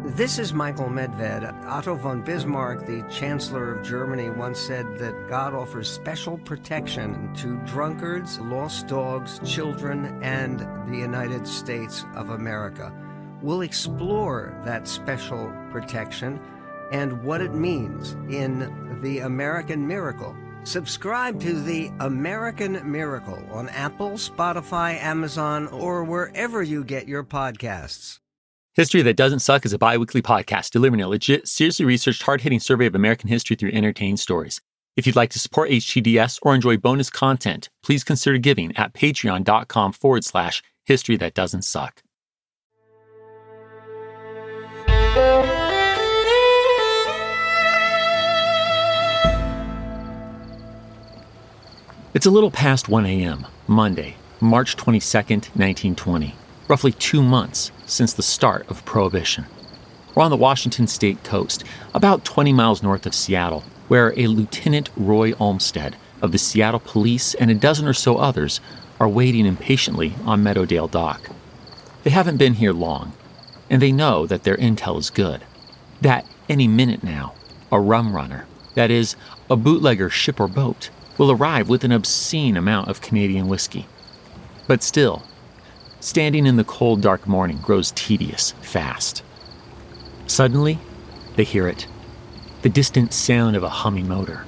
This is Michael Medved. Otto von Bismarck, the Chancellor of Germany, once said that God offers special protection to drunkards, lost dogs, children, and the United States of America. We'll explore that special protection and what it means in The American Miracle. Subscribe to The American Miracle on Apple, Spotify, Amazon, or wherever you get your podcasts. History That Doesn't Suck is a bi-weekly podcast delivering a legit, seriously researched, hard-hitting survey of American history through entertaining stories. If you'd like to support HTDS or enjoy bonus content, please consider giving at patreon.com/History That Doesn't Suck. It's a little past 1 a.m., Monday, March 22nd, 1920. Roughly 2 months since the start of Prohibition. We're on the Washington state coast, about 20 miles north of Seattle, where a Lieutenant Roy Olmstead of the Seattle Police and a dozen or so others are waiting impatiently on Meadowdale Dock. They haven't been here long, and they know that their intel is good. That any minute now, a rum runner, that is, a bootlegger ship or boat, will arrive with an obscene amount of Canadian whiskey. But still, standing in the cold, dark morning grows tedious fast. Suddenly, they hear it. The distant sound of a humming motor.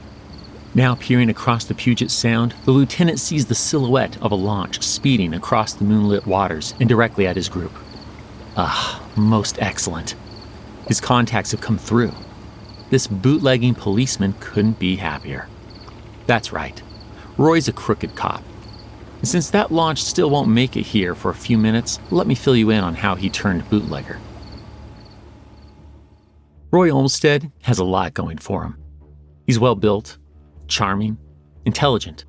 Now peering across the Puget Sound, the lieutenant sees the silhouette of a launch speeding across the moonlit waters and directly at his group. Most excellent. His contacts have come through. This bootlegging policeman couldn't be happier. That's right. Roy's a crooked cop. And since that launch still won't make it here for a few minutes, let me fill you in on how he turned bootlegger. Roy Olmstead has a lot going for him. He's well-built, charming, intelligent.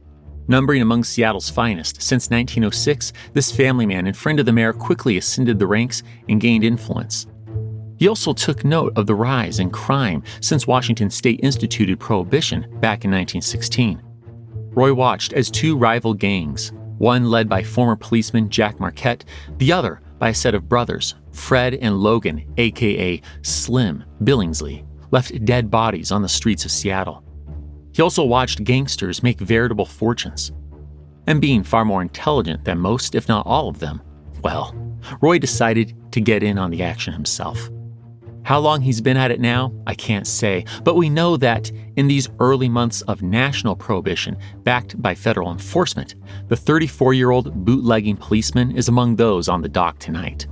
Numbering among Seattle's finest, since 1906, this family man and friend of the mayor quickly ascended the ranks and gained influence. He also took note of the rise in crime since Washington State instituted Prohibition back in 1916. Roy watched as two rival gangs, one led by former policeman Jack Marquette, the other by a set of brothers, Fred and Logan, a.k.a. Slim Billingsley, left dead bodies on the streets of Seattle. He also watched gangsters make veritable fortunes. And being far more intelligent than most, if not all of them, well, Roy decided to get in on the action himself. How long he's been at it now, I can't say, but we know that in these early months of national prohibition, backed by federal enforcement, the 34-year-old bootlegging policeman is among those on the dock tonight.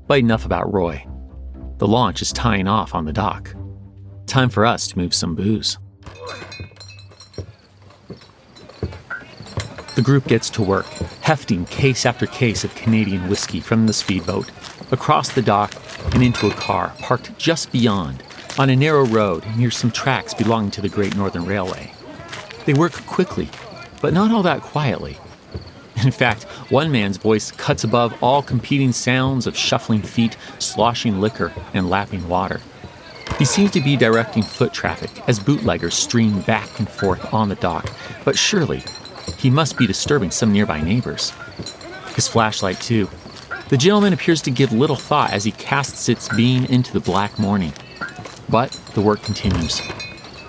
But enough about Roy. The launch is tying off on the dock. Time for us to move some booze. The group gets to work, hefting case after case of Canadian whiskey from the speedboat, across the dock and into a car parked just beyond, on a narrow road near some tracks belonging to the Great Northern Railway. They work quickly, but not all that quietly. In fact, one man's voice cuts above all competing sounds of shuffling feet, sloshing liquor, and lapping water. He seems to be directing foot traffic as bootleggers stream back and forth on the dock, but surely he must be disturbing some nearby neighbors. His flashlight, too. The gentleman appears to give little thought as he casts its beam into the black morning. But the work continues.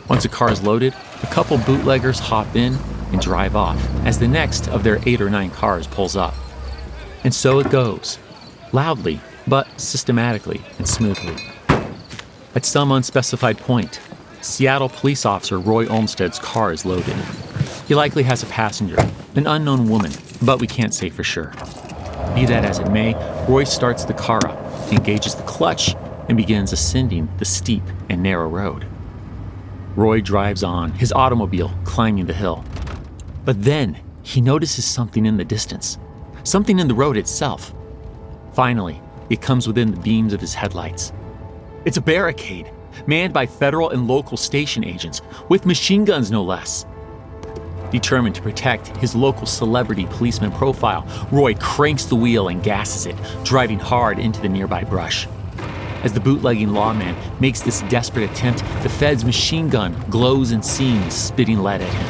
Once a car is loaded, a couple bootleggers hop in and drive off as the next of their 8 or 9 cars pulls up. And so it goes, loudly, but systematically and smoothly. At some unspecified point, Seattle police officer Roy Olmstead's car is loaded. He likely has a passenger, an unknown woman, but we can't say for sure. Be that as it may, Roy starts the car up, engages the clutch, and begins ascending the steep and narrow road. Roy drives on, his automobile climbing the hill. But then he notices something in the distance, something in the road itself. Finally, it comes within the beams of his headlights. It's a barricade, manned by federal and local station agents, with machine guns no less. Determined to protect his local celebrity policeman profile, Roy cranks the wheel and gasses it, driving hard into the nearby brush. As the bootlegging lawman makes this desperate attempt, the Fed's machine gun glows and seams, spitting lead at him.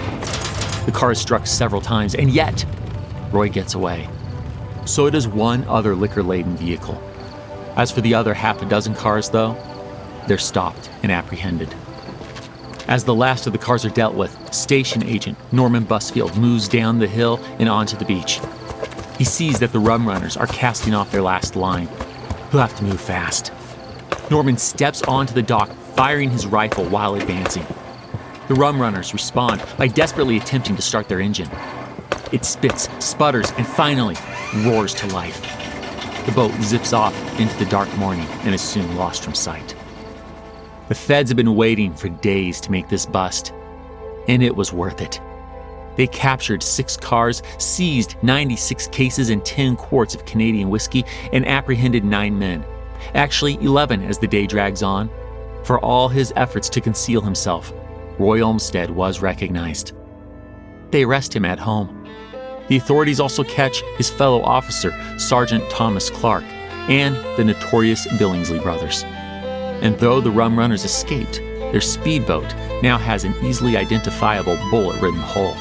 The car is struck several times, and yet Roy gets away. So does one other liquor-laden vehicle. As for the other half a dozen cars, though, they're stopped and apprehended. As the last of the cars are dealt with, station agent Norman Busfield moves down the hill and onto the beach. He sees that the rum runners are casting off their last line. He'll have to move fast. Norman steps onto the dock, firing his rifle while advancing. The rum runners respond by desperately attempting to start their engine. It spits, sputters, and finally roars to life. The boat zips off into the dark morning and is soon lost from sight. The feds have been waiting for days to make this bust, and it was worth it. They captured 6 cars, seized 96 cases and 10 quarts of Canadian whiskey, and apprehended 9 men. Actually, 11 as the day drags on. For all his efforts to conceal himself, Roy Olmstead was recognized. They arrest him at home. The authorities also catch his fellow officer, Sergeant Thomas Clark, and the notorious Billingsley brothers. And though the rum runners escaped, their speedboat now has an easily identifiable bullet-ridden hull.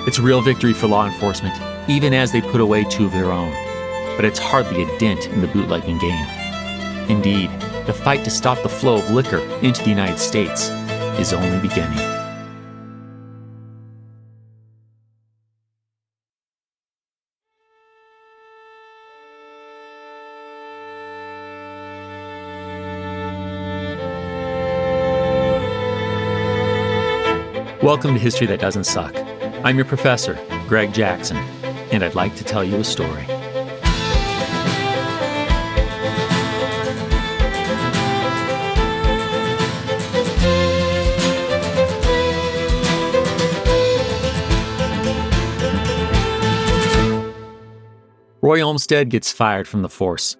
It's a real victory for law enforcement, even as they put away 2 of their own. But it's hardly a dent in the bootlegging game. Indeed, the fight to stop the flow of liquor into the United States is only beginning. Welcome to History That Doesn't Suck. I'm your professor, Greg Jackson, and I'd like to tell you a story. Roy Olmstead gets fired from the force.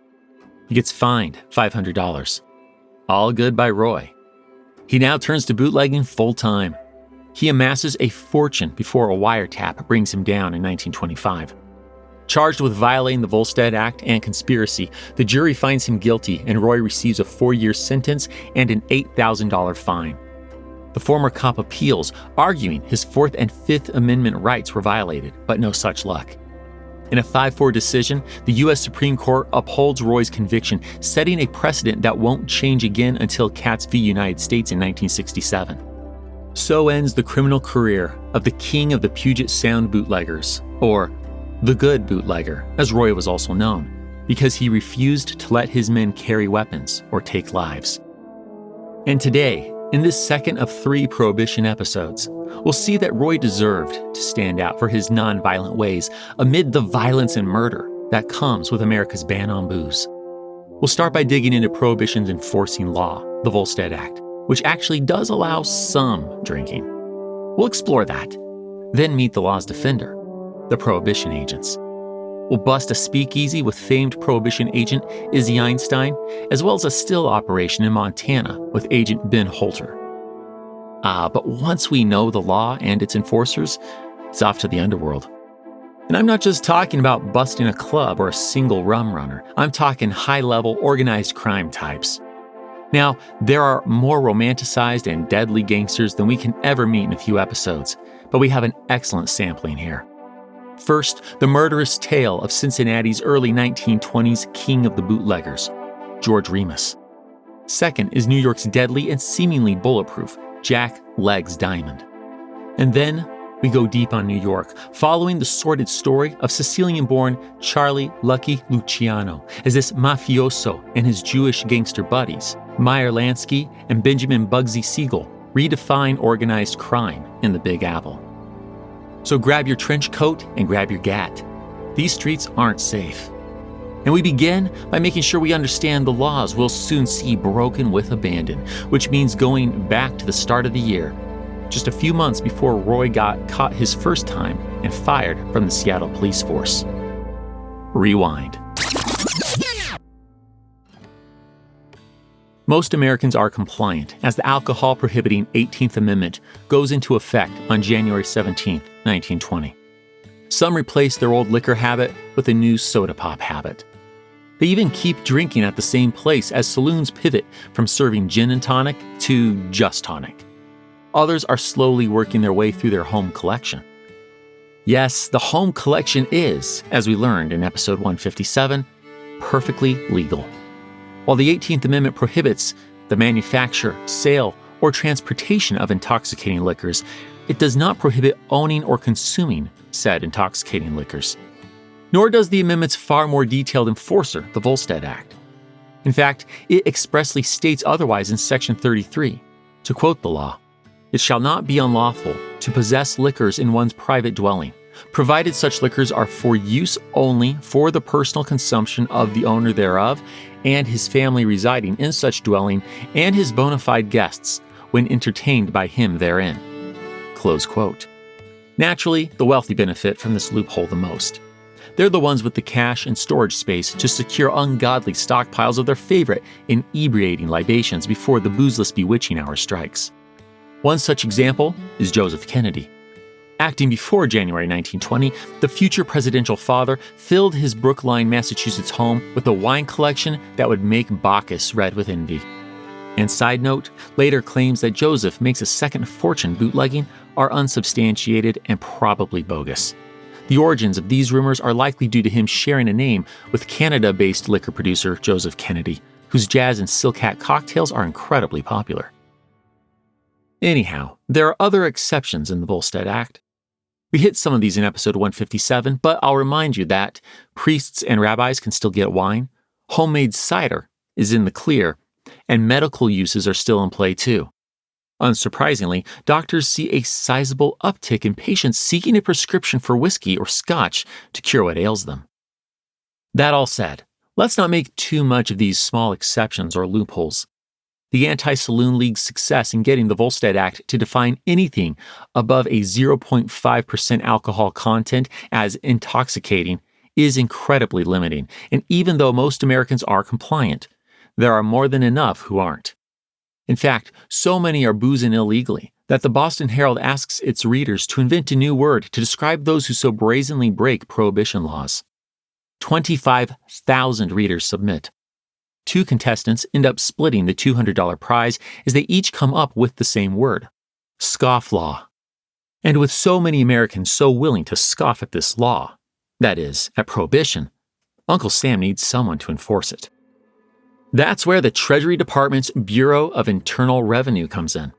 He gets fined $500. All good by Roy. He now turns to bootlegging full-time. He amasses a fortune before a wiretap brings him down in 1925. Charged with violating the Volstead Act and conspiracy, the jury finds him guilty and Roy receives a 4-year sentence and an $8,000 fine. The former cop appeals, arguing his 4th and 5th Amendment rights were violated, but no such luck. In a 5-4 decision, the U.S. Supreme Court upholds Roy's conviction, setting a precedent that won't change again until Katz v. United States in 1967. So ends the criminal career of the king of the Puget Sound bootleggers, or the good bootlegger, as Roy was also known, because he refused to let his men carry weapons or take lives. And today, in this second of 3 Prohibition episodes, we'll see that Roy deserved to stand out for his nonviolent ways amid the violence and murder that comes with America's ban on booze. We'll start by digging into Prohibition's enforcing law, the Volstead Act, which actually does allow some drinking. We'll explore that, then meet the law's defender, the Prohibition agents. We'll bust a speakeasy with famed Prohibition agent Izzy Einstein, as well as a still operation in Montana with agent Ben Holter. But once we know the law and its enforcers, it's off to the underworld. And I'm not just talking about busting a club or a single rum runner. I'm talking high-level organized crime types. Now, there are more romanticized and deadly gangsters than we can ever meet in a few episodes, but we have an excellent sampling here. First, the murderous tale of Cincinnati's early 1920s king of the bootleggers, George Remus. Second is New York's deadly and seemingly bulletproof Jack Legs Diamond. And then we go deep on New York, following the sordid story of Sicilian-born Charlie Lucky Luciano as this mafioso and his Jewish gangster buddies, Meyer Lansky and Benjamin Bugsy Siegel, redefine organized crime in the Big Apple. So grab your trench coat and grab your gat. These streets aren't safe. And we begin by making sure we understand the laws we'll soon see broken with abandon, which means going back to the start of the year, just a few months before Roy got caught his first time and fired from the Seattle police force. Rewind. Most Americans are compliant as the alcohol-prohibiting 18th Amendment goes into effect on January 17, 1920. Some replace their old liquor habit with a new soda pop habit. They even keep drinking at the same place as saloons pivot from serving gin and tonic to just tonic. Others are slowly working their way through their home collection. Yes, the home collection is, as we learned in episode 157, perfectly legal. While the 18th Amendment prohibits the manufacture, sale, or transportation of intoxicating liquors, it does not prohibit owning or consuming said intoxicating liquors. Nor does the amendment's far more detailed enforcer, the Volstead Act. In fact, it expressly states otherwise in Section 33. To quote the law, "It shall not be unlawful to possess liquors in one's private dwelling, provided such liquors are for use only for the personal consumption of the owner thereof and his family residing in such dwelling and his bona fide guests when entertained by him therein." Close quote. Naturally, the wealthy benefit from this loophole the most. They're the ones with the cash and storage space to secure ungodly stockpiles of their favorite inebriating libations before the boozeless bewitching hour strikes. One such example is Joseph Kennedy. Acting before January 1920, the future presidential father filled his Brookline, Massachusetts home with a wine collection that would make Bacchus red with envy. And side note, later claims that Joseph makes a second fortune bootlegging are unsubstantiated and probably bogus. The origins of these rumors are likely due to him sharing a name with Canada-based liquor producer Joseph Kennedy, whose jazz and silk hat cocktails are incredibly popular. Anyhow, there are other exceptions in the Volstead Act. We hit some of these in episode 157, but I'll remind you that priests and rabbis can still get wine, homemade cider is in the clear, and medical uses are still in play too. Unsurprisingly, doctors see a sizable uptick in patients seeking a prescription for whiskey or scotch to cure what ails them. That all said, let's not make too much of these small exceptions or loopholes. The Anti-Saloon League's success in getting the Volstead Act to define anything above a 0.5% alcohol content as intoxicating is incredibly limiting, and even though most Americans are compliant, there are more than enough who aren't. In fact, so many are boozing illegally that the Boston Herald asks its readers to invent a new word to describe those who so brazenly break prohibition laws. 25,000 readers submit. 2 contestants end up splitting the $200 prize as they each come up with the same word, scofflaw. And with so many Americans so willing to scoff at this law, that is, at prohibition, Uncle Sam needs someone to enforce it. That's where the Treasury Department's Bureau of Internal Revenue comes in.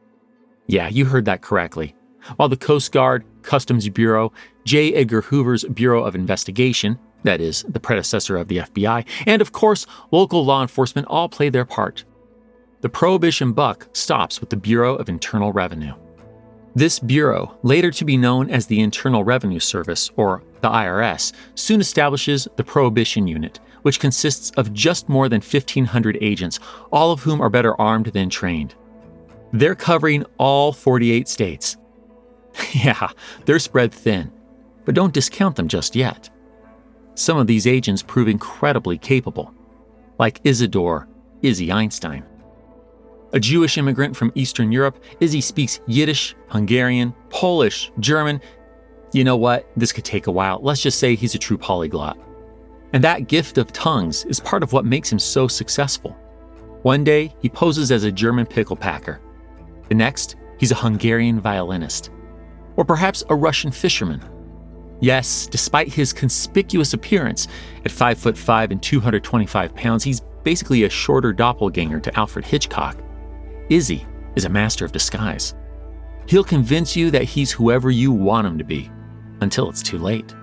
Yeah, you heard that correctly. While the Coast Guard, Customs Bureau, J. Edgar Hoover's Bureau of Investigation, that is, the predecessor of the FBI, and of course, local law enforcement all play their part. The prohibition buck stops with the Bureau of Internal Revenue. This bureau, later to be known as the Internal Revenue Service, or the IRS, soon establishes the Prohibition Unit, which consists of just more than 1,500 agents, all of whom are better armed than trained. They're covering all 48 states. Yeah, they're spread thin, but don't discount them just yet. Some of these agents prove incredibly capable, like Izzy Einstein. A Jewish immigrant from Eastern Europe, Izzy speaks Yiddish, Hungarian, Polish, German. You know what? This could take a while. Let's just say he's a true polyglot. And that gift of tongues is part of what makes him so successful. One day, he poses as a German pickle packer. The next, he's a Hungarian violinist. Or perhaps a Russian fisherman. Yes, despite his conspicuous appearance, at 5'5" and 225 pounds, he's basically a shorter doppelganger to Alfred Hitchcock. Izzy is a master of disguise. He'll convince you that he's whoever you want him to be, until it's too late.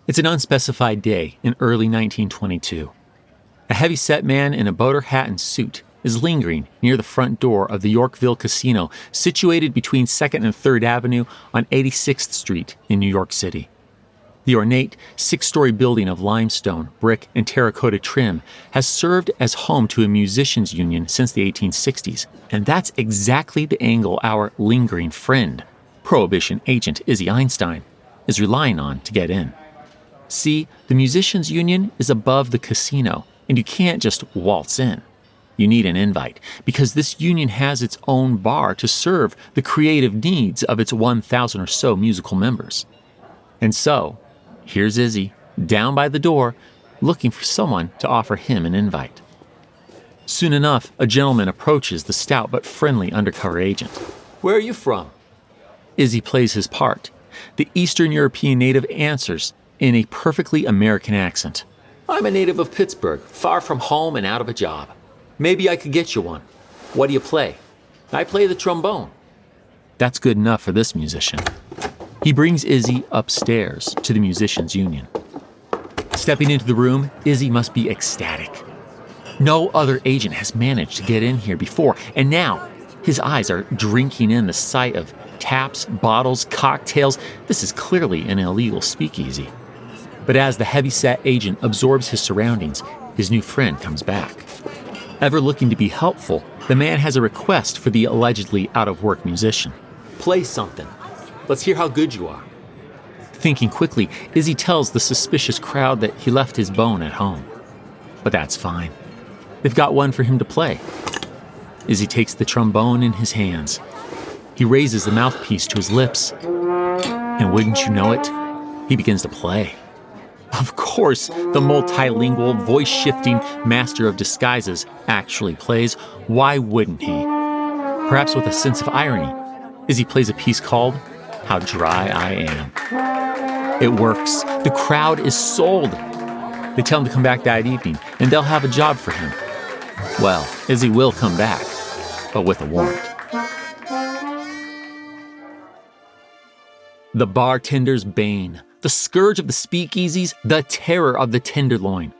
It's an unspecified day in early 1922. A heavy-set man in a boater hat and suit is lingering near the front door of the Yorkville Casino, situated between 2nd and 3rd Avenue on 86th Street in New York City. The ornate 6-story building of limestone, brick, and terracotta trim has served as home to a musicians' union since the 1860s, and that's exactly the angle our lingering friend, Prohibition agent Izzy Einstein, is relying on to get in. See, the musicians' union is above the casino, and you can't just waltz in. You need an invite, because this union has its own bar to serve the creative needs of its 1,000 or so musical members. And so, here's Izzy, down by the door, looking for someone to offer him an invite. Soon enough, a gentleman approaches the stout but friendly undercover agent. "Where are you from?" Izzy plays his part. The Eastern European native answers in a perfectly American accent. I'm a native of Pittsburgh, far from home and out of a job. Maybe I could get you one. What do you play? I play the trombone. That's good enough for this musician. He brings Izzy upstairs to the musicians' union. Stepping into the room, Izzy must be ecstatic. No other agent has managed to get in here before, and now his eyes are drinking in the sight of taps, bottles, cocktails. This is clearly an illegal speakeasy. But as the heavy-set agent absorbs his surroundings, his new friend comes back. Ever looking to be helpful, the man has a request for the allegedly out-of-work musician. Play something. Let's hear how good you are. Thinking quickly, Izzy tells the suspicious crowd that he left his bone at home. But that's fine. They've got one for him to play. Izzy takes the trombone in his hands. He raises the mouthpiece to his lips. And wouldn't you know it, he begins to play. Of course, the multilingual, voice-shifting master of disguises actually plays. Why wouldn't he? Perhaps with a sense of irony, Izzy plays a piece called How Dry I Am. It works. The crowd is sold. They tell him to come back that evening, and they'll have a job for him. Well, Izzy will come back, but with a warrant. The bartender's bane, the scourge of the speakeasies, the terror of the tenderloin.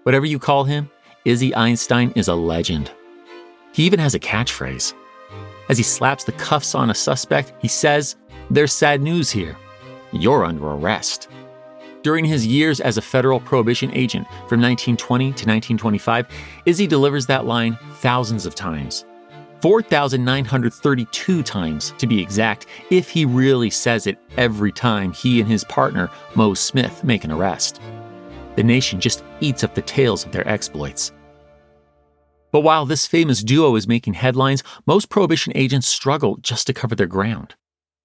Whatever you call him, Izzy Einstein is a legend. He even has a catchphrase. As he slaps the cuffs on a suspect, he says, "There's sad news here. You're under arrest." During his years as a federal prohibition agent from 1920 to 1925, Izzy delivers that line thousands of times. 4,932 times, to be exact, if he really says it every time he and his partner, Mo Smith, make an arrest. The nation just eats up the tales of their exploits. But while this famous duo is making headlines, most prohibition agents struggle just to cover their ground,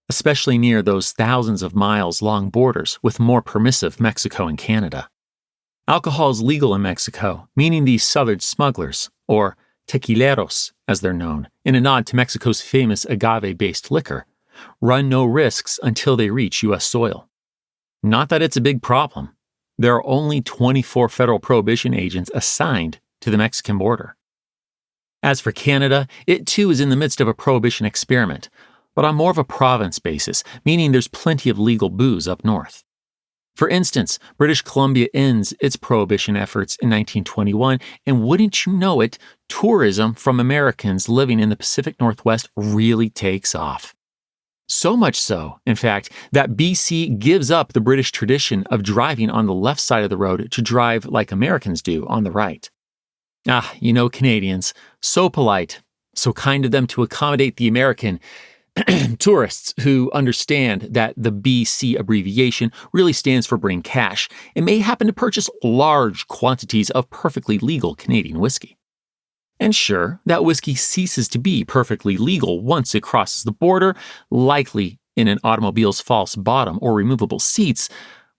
especially near those thousands of miles long borders with more permissive Mexico and Canada. Alcohol is legal in Mexico, meaning these southern smugglers, or tequileros as they're known, in a nod to Mexico's famous agave-based liquor, run no risks until they reach U.S. soil. Not that it's a big problem. There are only 24 federal prohibition agents assigned to the Mexican border. As for Canada, it too is in the midst of a prohibition experiment, but on more of a province basis, meaning there's plenty of legal booze up north. For instance, British Columbia ends its prohibition efforts in 1921, and wouldn't you know it, tourism from Americans living in the Pacific Northwest really takes off. So much so, in fact, that BC gives up the British tradition of driving on the left side of the road to drive like Americans do on the right. Canadians, so polite, so kind of them to accommodate the American tourists who understand that the BC abbreviation really stands for bring cash and may happen to purchase large quantities of perfectly legal Canadian whiskey. And sure, that whiskey ceases to be perfectly legal once it crosses the border, likely in an automobile's false bottom or removable seats,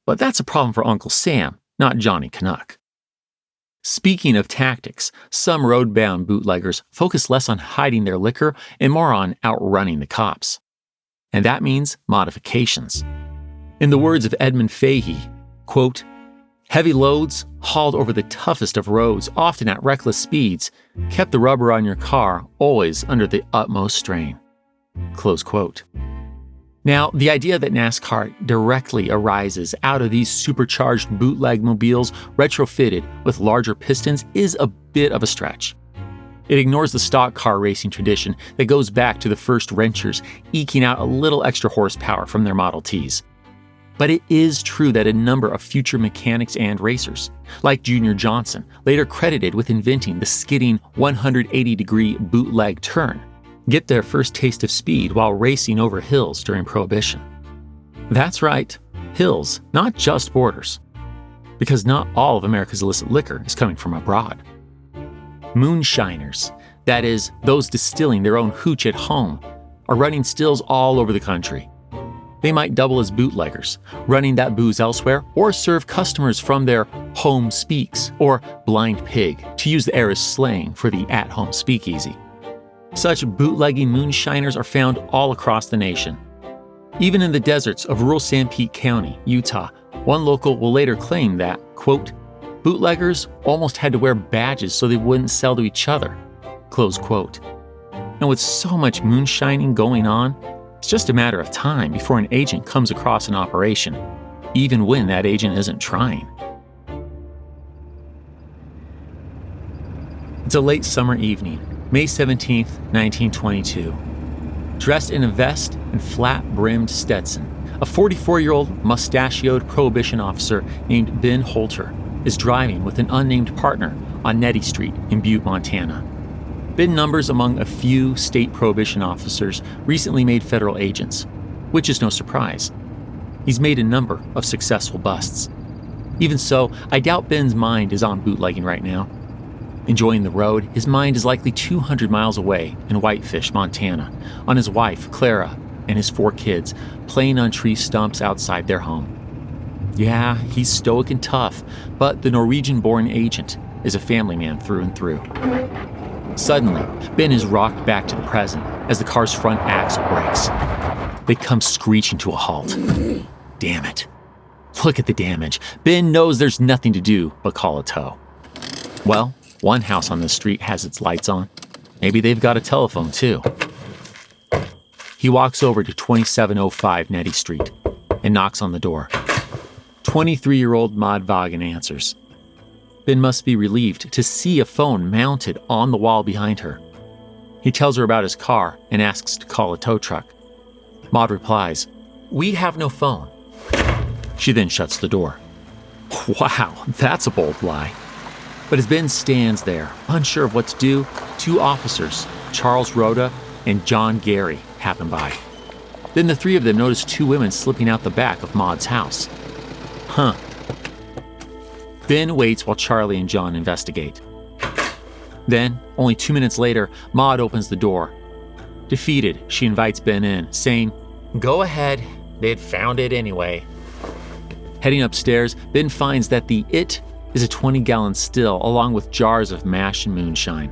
but that's a problem for Uncle Sam, not Johnny Canuck. Speaking of tactics, some road-bound bootleggers focus less on hiding their liquor and more on outrunning the cops. And that means modifications. In the words of Edmund Fahey, quote, "Heavy loads, hauled over the toughest of roads, often at reckless speeds, kept the rubber on your car always under the utmost strain." Close quote. Now, the idea that NASCAR directly arises out of these supercharged bootleg mobiles retrofitted with larger pistons is a bit of a stretch. It ignores the stock car racing tradition that goes back to the first wrenchers eking out a little extra horsepower from their Model Ts. But it is true that a number of future mechanics and racers, like Junior Johnson, later credited with inventing the skidding 180-degree bootleg turn, get their first taste of speed while racing over hills during Prohibition. That's right, hills, not just borders. Because not all of America's illicit liquor is coming from abroad. Moonshiners, that is, those distilling their own hooch at home, are running stills all over the country. They might double as bootleggers, running that booze elsewhere, or serve customers from their home speaks, or blind pig, to use the era's slang for the at-home speakeasy. Such bootlegging moonshiners are found all across the nation. Even in the deserts of rural Sanpete County, Utah, one local will later claim that, quote, Bootleggers almost had to wear badges so they wouldn't sell to each other. Close quote. And with so much moonshining going on, it's just a matter of time before an agent comes across an operation, even when that agent isn't trying. It's a late summer evening, May 17th, 1922. Dressed in a vest and flat-brimmed Stetson, a 44-year-old mustachioed Prohibition officer named Ben Holter is driving with an unnamed partner on Nettie Street in Butte, Montana. Ben numbers among a few state Prohibition officers recently made federal agents, which is no surprise. He's made a number of successful busts. Even so, I doubt Ben's mind is on bootlegging right now. Enjoying the road, his mind is likely 200 miles away in Whitefish, Montana, on his wife, Clara, and his 4 kids, playing on tree stumps outside their home. Yeah, he's stoic and tough, but the Norwegian-born agent is a family man through and through. Suddenly, Ben is rocked back to the present as the car's front axle breaks. They come screeching to a halt. Damn it. Look at the damage. Ben knows there's nothing to do but call a tow. Well, one house on this street has its lights on. Maybe they've got a telephone, too. He walks over to 2705 Nettie Street and knocks on the door. 23-year-old Maude Vogan answers. Ben must be relieved to see a phone mounted on the wall behind her. He tells her about his car and asks to call a tow truck. Maude replies, "We have no phone." She then shuts the door. Wow, that's a bold lie. But as Ben stands there, unsure of what to do, 2 officers, Charles Rhoda and John Gary, happen by. Then the 3 of them notice 2 women slipping out the back of Maude's house. Huh. Ben waits while Charlie and John investigate. Then, only 2 minutes later, Maude opens the door. Defeated, she invites Ben in, saying, "Go ahead, they'd found it anyway." Heading upstairs, Ben finds that the "it" is a 20-gallon still along with jars of mash and moonshine.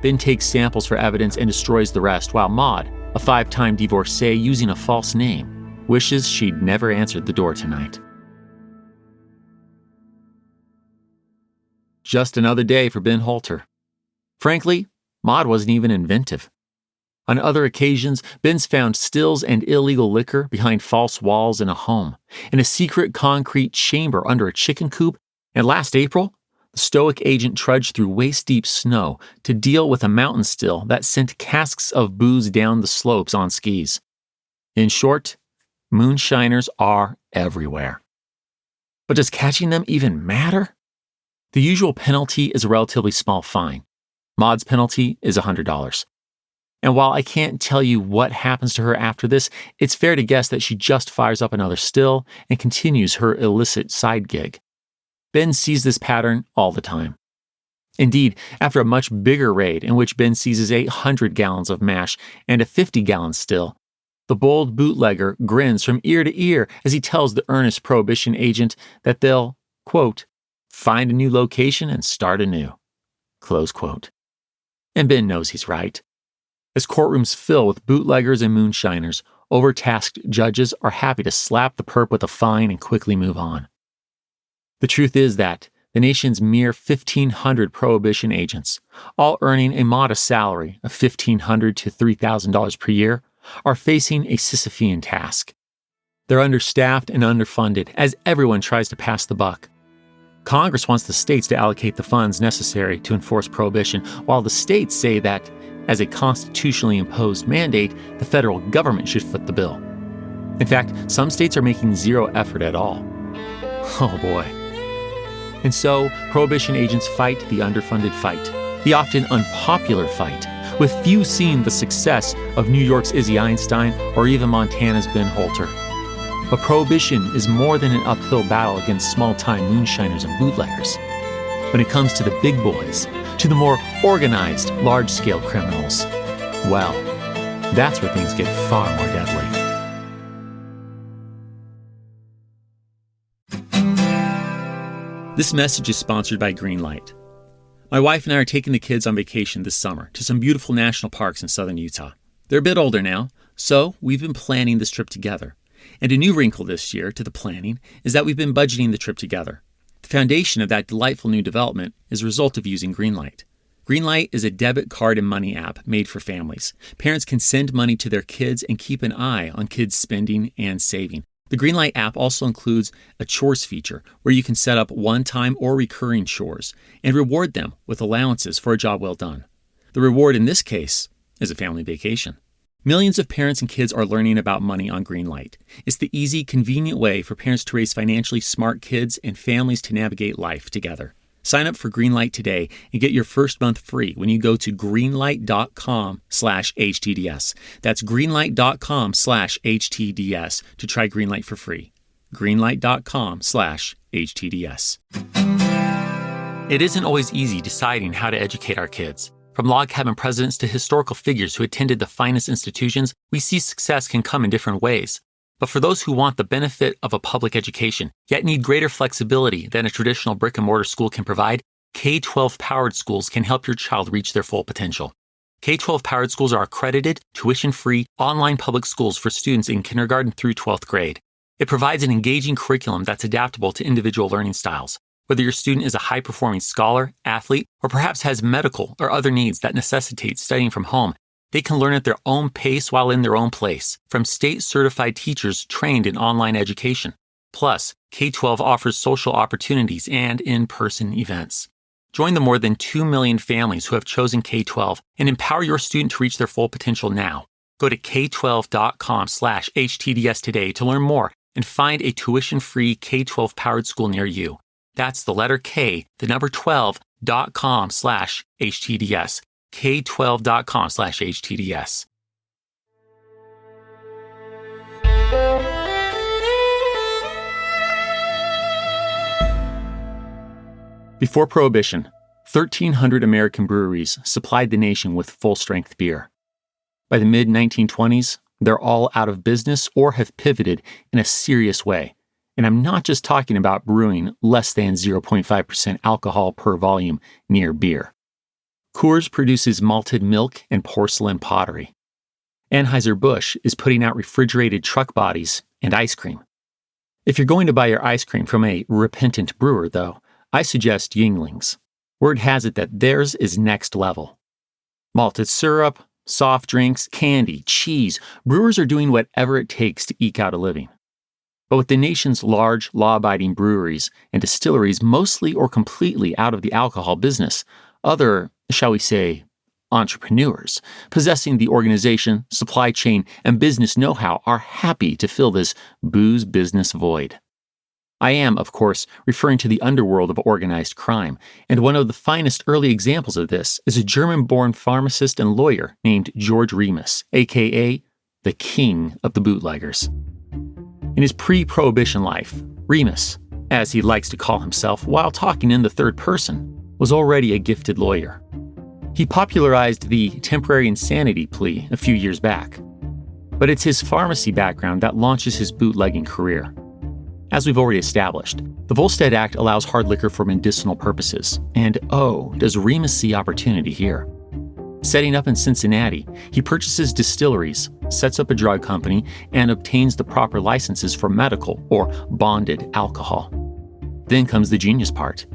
Ben takes samples for evidence and destroys the rest, while Maude, a 5-time divorcee using a false name, wishes she'd never answered the door tonight. Just another day for Ben Holter. Frankly, Maude wasn't even inventive. On other occasions, Ben's found stills and illegal liquor behind false walls in a home, in a secret concrete chamber under a chicken coop, and last April, the stoic agent trudged through waist-deep snow to deal with a mountain still that sent casks of booze down the slopes on skis. In short, moonshiners are everywhere. But does catching them even matter? The usual penalty is a relatively small fine. Maude's penalty is $100. And while I can't tell you what happens to her after this, it's fair to guess that she just fires up another still and continues her illicit side gig. Ben sees this pattern all the time. Indeed, after a much bigger raid in which Ben seizes 800 gallons of mash and a 50-gallon still, the bold bootlegger grins from ear to ear as he tells the earnest Prohibition agent that they'll, quote, "find a new location and start anew," close quote. And Ben knows he's right. As courtrooms fill with bootleggers and moonshiners, overtasked judges are happy to slap the perp with a fine and quickly move on. The truth is that the nation's mere 1,500 Prohibition agents, all earning a modest salary of $1,500 to $3,000 per year, are facing a Sisyphean task. They're understaffed and underfunded as everyone tries to pass the buck. Congress wants the states to allocate the funds necessary to enforce Prohibition, while the states say that, as a constitutionally imposed mandate, the federal government should foot the bill. In fact, some states are making zero effort at all. Oh boy. And so, Prohibition agents fight the underfunded fight, the often unpopular fight, with few seeing the success of New York's Izzy Einstein or even Montana's Ben Holter. But Prohibition is more than an uphill battle against small-time moonshiners and bootleggers. When it comes to the big boys, to the more organized, large-scale criminals, well, that's where things get far more deadly. This message is sponsored by Greenlight. My wife and I are taking the kids on vacation this summer to some beautiful national parks in southern Utah. They're a bit older now, so we've been planning this trip together. And a new wrinkle this year to the planning is that we've been budgeting the trip together. The foundation of that delightful new development is a result of using Greenlight. Greenlight is a debit card and money app made for families. Parents can send money to their kids and keep an eye on kids' spending and saving. The Greenlight app also includes a chores feature where you can set up one-time or recurring chores and reward them with allowances for a job well done. The reward in this case is a family vacation. Millions of parents and kids are learning about money on Greenlight. It's the easy, convenient way for parents to raise financially smart kids and families to navigate life together. Sign up for Greenlight today and get your first month free when you go to greenlight.com/HTDS. That's greenlight.com/HTDS to try Greenlight for free. greenlight.com/HTDS. It isn't always easy deciding how to educate our kids. From log cabin presidents to historical figures who attended the finest institutions, we see success can come in different ways. But for those who want the benefit of a public education, yet need greater flexibility than a traditional brick-and-mortar school can provide, K-12 powered schools can help your child reach their full potential. K-12 powered schools are accredited, tuition-free, online public schools for students in kindergarten through 12th grade. It provides an engaging curriculum that's adaptable to individual learning styles. Whether your student is a high-performing scholar, athlete, or perhaps has medical or other needs that necessitate studying from home, they can learn at their own pace while in their own place, from state-certified teachers trained in online education. Plus, K-12 offers social opportunities and in-person events. Join the more than 2 million families who have chosen K-12 and empower your student to reach their full potential now. Go to k12.com/HTDS today to learn more and find a tuition-free K-12 powered school near you. That's the letter K, the number 12.com/HTDS. k12.com/HTDS. Before Prohibition, 1,300 American breweries supplied the nation with full-strength beer. By the mid-1920s, they're all out of business or have pivoted in a serious way. And I'm not just talking about brewing less than 0.5% alcohol per volume near beer. Coors produces malted milk and porcelain pottery. Anheuser-Busch is putting out refrigerated truck bodies and ice cream. If you're going to buy your ice cream from a repentant brewer, though, I suggest Yuengling's. Word has it that theirs is next level. Malted syrup, soft drinks, candy, cheese, brewers are doing whatever it takes to eke out a living. But with the nation's large, law-abiding breweries and distilleries mostly or completely out of the alcohol business, other, shall we say, entrepreneurs possessing the organization, supply chain, and business know-how are happy to fill this booze business void. I am, of course, referring to the underworld of organized crime, and one of the finest early examples of this is a German-born pharmacist and lawyer named George Remus, aka the King of the Bootleggers. In his pre-Prohibition life, Remus, as he likes to call himself while talking in the third person, was already a gifted lawyer. He popularized the temporary insanity plea a few years back. But it's his pharmacy background that launches his bootlegging career. As we've already established, the Volstead Act allows hard liquor for medicinal purposes, and oh, does Remus see opportunity here. Setting up in Cincinnati, he purchases distilleries, sets up a drug company, and obtains the proper licenses for medical or bonded alcohol. Then comes the genius part.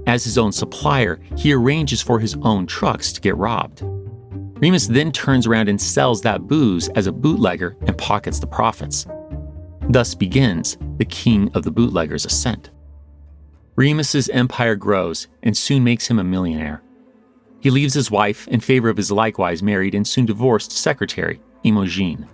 As his own supplier, he arranges for his own trucks to get robbed. Remus then turns around and sells that booze as a bootlegger and pockets the profits. Thus begins the King of the Bootleggers' ascent. Remus's empire grows and soon makes him a millionaire. He leaves his wife in favor of his likewise married and soon divorced secretary, Emogene.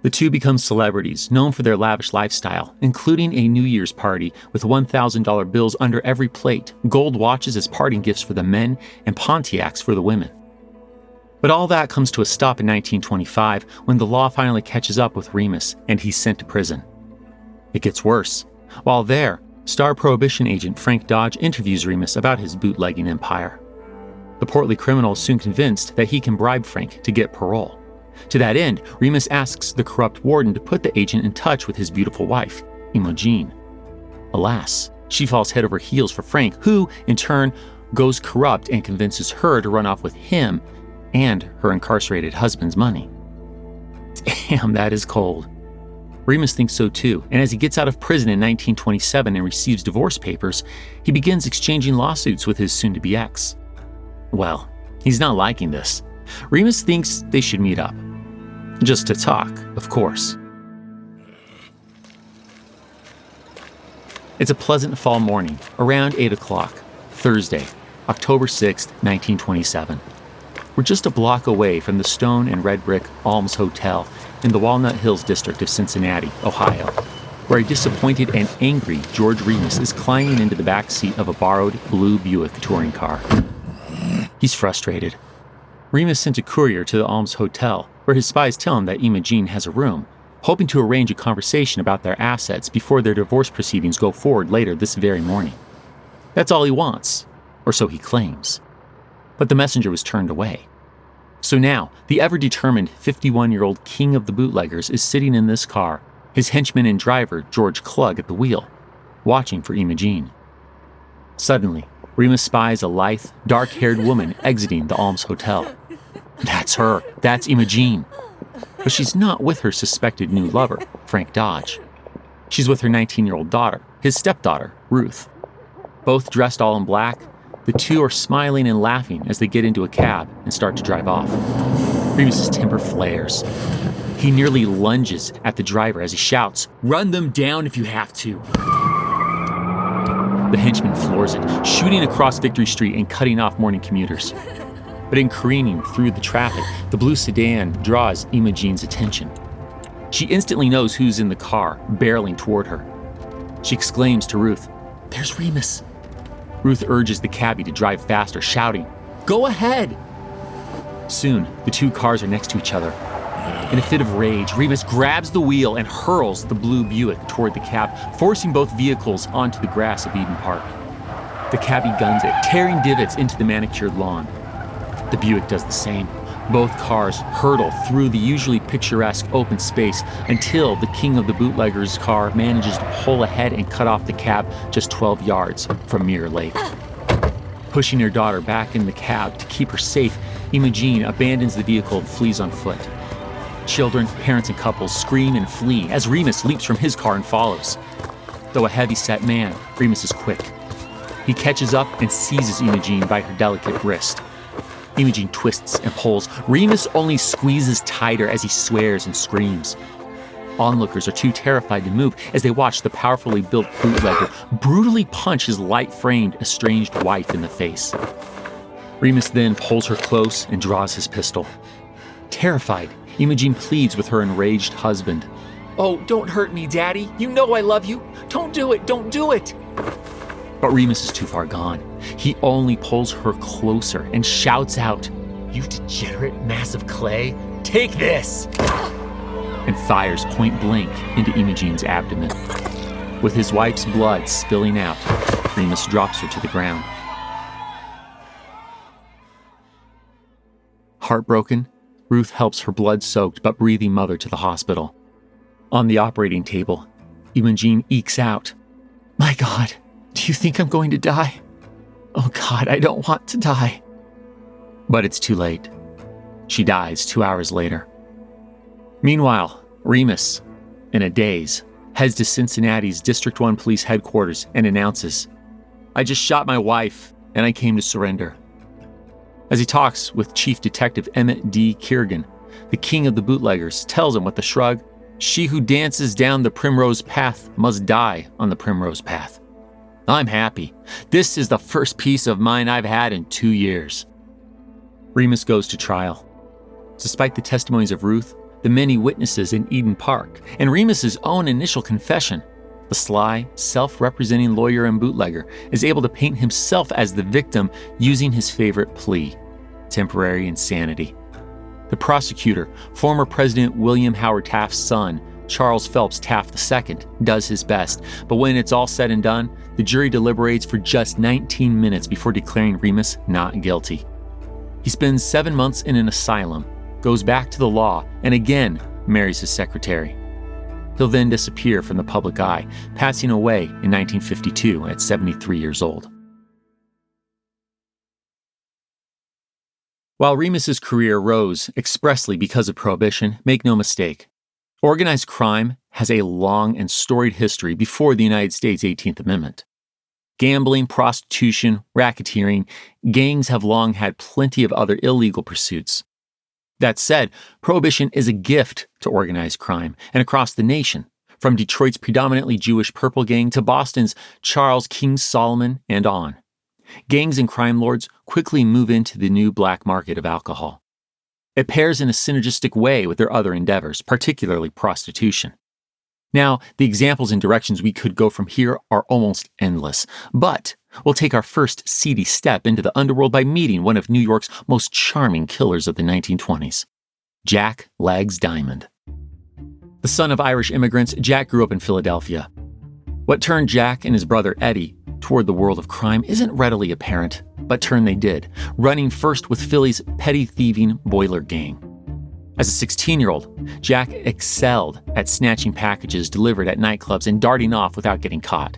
The two become celebrities known for their lavish lifestyle, including a New Year's party with $1,000 bills under every plate, gold watches as parting gifts for the men, and Pontiacs for the women. But all that comes to a stop in 1925 when the law finally catches up with Remus and he's sent to prison. It gets worse. While there, star Prohibition agent Frank Dodge interviews Remus about his bootlegging empire. The portly criminal is soon convinced that he can bribe Frank to get parole. To that end, Remus asks the corrupt warden to put the agent in touch with his beautiful wife, Emogene. Alas, she falls head over heels for Frank, who, in turn, goes corrupt and convinces her to run off with him and her incarcerated husband's money. Damn, that is cold. Remus thinks so too, and as he gets out of prison in 1927 and receives divorce papers, he begins exchanging lawsuits with his soon-to-be ex. Well, he's not liking this. Remus thinks they should meet up. Just to talk, of course. It's a pleasant fall morning, around 8 o'clock, Thursday, October 6th, 1927. We're just a block away from the stone and red brick Alms Hotel in the Walnut Hills district of Cincinnati, Ohio, where a disappointed and angry George Remus is climbing into the back seat of a borrowed blue Buick touring car. He's frustrated. Remus sent a courier to the Alms Hotel, where his spies tell him that Emogene has a room, hoping to arrange a conversation about their assets before their divorce proceedings go forward later this very morning. That's all he wants, or so he claims. But the messenger was turned away. So now, the ever-determined 51-year-old king of the bootleggers is sitting in this car, his henchman and driver, George Klug, at the wheel, watching for Emogene. Suddenly, Remus spies a lithe, dark-haired woman exiting the Alms Hotel. That's her. That's Emogene. But she's not with her suspected new lover, Frank Dodge. She's with her 19-year-old daughter, his stepdaughter, Ruth. Both dressed all in black, the two are smiling and laughing as they get into a cab and start to drive off. Remus's temper flares. He nearly lunges at the driver as he shouts, "Run them down if you have to." The henchman floors it, shooting across Victory Street and cutting off morning commuters. But in careening through the traffic, the blue sedan draws Emogene's attention. She instantly knows who's in the car, barreling toward her. She exclaims to Ruth, "There's Remus." Ruth urges the cabbie to drive faster, shouting, "Go ahead!" Soon, the two cars are next to each other. In a fit of rage, Remus grabs the wheel and hurls the blue Buick toward the cab, forcing both vehicles onto the grass of Eden Park. The cabbie guns it, tearing divots into the manicured lawn. The Buick does the same. Both cars hurtle through the usually picturesque open space until the king of the bootleggers' car manages to pull ahead and cut off the cab just 12 yards from Mirror Lake. Pushing her daughter back in the cab to keep her safe, Emogene abandons the vehicle and flees on foot. Children, parents, and couples scream and flee as Remus leaps from his car and follows. Though a heavy-set man, Remus is quick. He catches up and seizes Emogene by her delicate wrist. Emogene twists and pulls. Remus only squeezes tighter as he swears and screams. Onlookers are too terrified to move as they watch the powerfully built bootlegger brutally punch his light-framed, estranged wife in the face. Remus then pulls her close and draws his pistol. Terrified, Emogene pleads with her enraged husband. "Oh, don't hurt me, Daddy. You know I love you. Don't do it. Don't do it." But Remus is too far gone. He only pulls her closer and shouts out, "You degenerate mass of clay, take this!" and fires point blank into Emogene's abdomen. With his wife's blood spilling out, Remus drops her to the ground. Heartbroken, Ruth helps her blood-soaked but breathing mother to the hospital. On the operating table, Emogene ekes out, "My God, do you think I'm going to die? Oh God, I don't want to die." But it's too late. She dies 2 hours later. Meanwhile, Remus, in a daze, heads to Cincinnati's District 1 Police Headquarters and announces, "I just shot my wife, and I came to surrender." As he talks with Chief Detective Emmett D. Kiergan, the king of the bootleggers tells him with a shrug, "She who dances down the primrose path must die on the primrose path. I'm happy. This is the first peace of mind I've had in 2 years." Remus goes to trial. Despite the testimonies of Ruth, the many witnesses in Eden Park, and Remus's own initial confession, the sly, self-representing lawyer and bootlegger is able to paint himself as the victim using his favorite plea, temporary insanity. The prosecutor, former President William Howard Taft's son, Charles Phelps Taft II, does his best, but when it's all said and done, the jury deliberates for just 19 minutes before declaring Remus not guilty. He spends 7 months in an asylum, goes back to the law, and again marries his secretary. He'll then disappear from the public eye, passing away in 1952 at 73 years old. While Remus's career rose expressly because of Prohibition, make no mistake, organized crime has a long and storied history before the United States 18th Amendment. Gambling, prostitution, racketeering, gangs have long had plenty of other illegal pursuits. That said, Prohibition is a gift to organized crime and across the nation, from Detroit's predominantly Jewish Purple Gang to Boston's Charles King Solomon and on. Gangs and crime lords quickly move into the new black market of alcohol. It pairs in a synergistic way with their other endeavors, particularly prostitution. Now, the examples and directions we could go from here are almost endless, but we'll take our first seedy step into the underworld by meeting one of New York's most charming killers of the 1920s, Jack Legs Diamond. The son of Irish immigrants, Jack grew up in Philadelphia. What turned Jack and his brother Eddie toward the world of crime isn't readily apparent, but turn they did, running first with Philly's petty thieving Boiler Gang. As a 16-year-old, Jack excelled at snatching packages delivered at nightclubs and darting off without getting caught.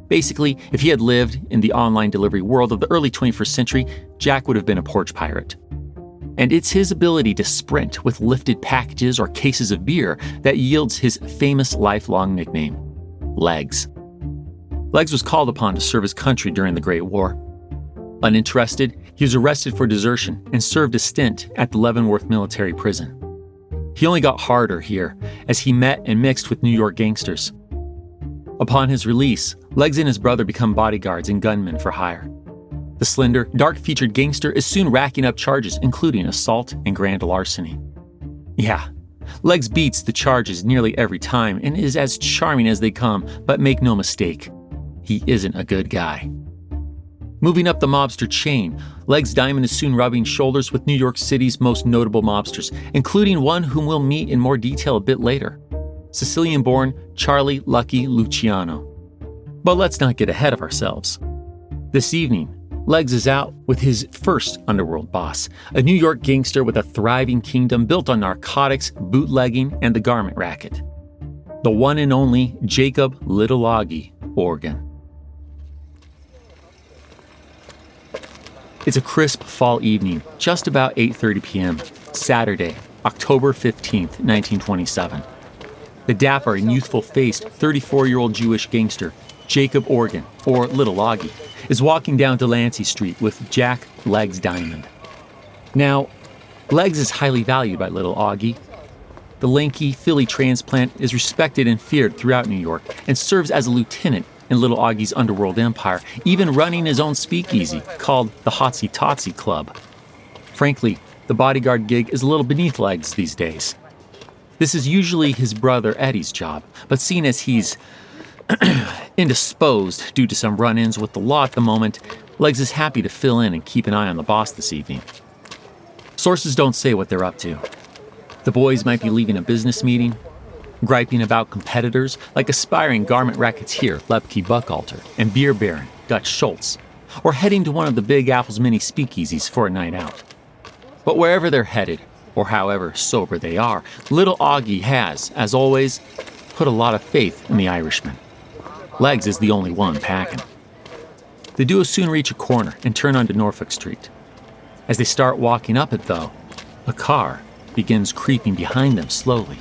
Basically, if he had lived in the online delivery world of the early 21st century, Jack would have been a porch pirate. And it's his ability to sprint with lifted packages or cases of beer that yields his famous lifelong nickname, Legs. Legs was called upon to serve his country during the Great War. Uninterested, he was arrested for desertion and served a stint at the Leavenworth military prison. He only got harder here as he met and mixed with New York gangsters. Upon his release, Legs and his brother become bodyguards and gunmen for hire. The slender, dark-featured gangster is soon racking up charges, including assault and grand larceny. Yeah, Legs beats the charges nearly every time and is as charming as they come, but make no mistake, he isn't a good guy. Moving up the mobster chain, Legs Diamond is soon rubbing shoulders with New York City's most notable mobsters, including one whom we'll meet in more detail a bit later, Sicilian-born Charlie Lucky Luciano. But let's not get ahead of ourselves. This evening, Legs is out with his first underworld boss, a New York gangster with a thriving kingdom built on narcotics, bootlegging, and the garment racket. The one and only Jacob Little Augie Organ. It's a crisp fall evening, just about 8:30 p.m., Saturday, October 15th, 1927. The dapper and youthful-faced 34-year-old Jewish gangster, Jacob Organ, or Little Augie, is walking down Delancey Street with Jack Legs Diamond. Now, Legs is highly valued by Little Augie. The lanky Philly transplant is respected and feared throughout New York and serves as a lieutenant in Little Augie's underworld empire, even running his own speakeasy called the Hotsy Totsy Club. Frankly, the bodyguard gig is a little beneath Legs these days. This is usually his brother Eddie's job, but seeing as he's indisposed due to some run-ins with the law at the moment, Legs is happy to fill in and keep an eye on the boss this evening. Sources don't say what they're up to. The boys might be leaving a business meeting, griping about competitors like aspiring garment racketeer Lepke Buchalter and beer baron Dutch Schultz, or heading to one of the Big Apple's many speakeasies for a night out. But wherever they're headed, or however sober they are, Little Augie has, as always, put a lot of faith in the Irishman. Legs is the only one packing. The duo soon reach a corner and turn onto Norfolk Street. As they start walking up it, though, a car begins creeping behind them slowly.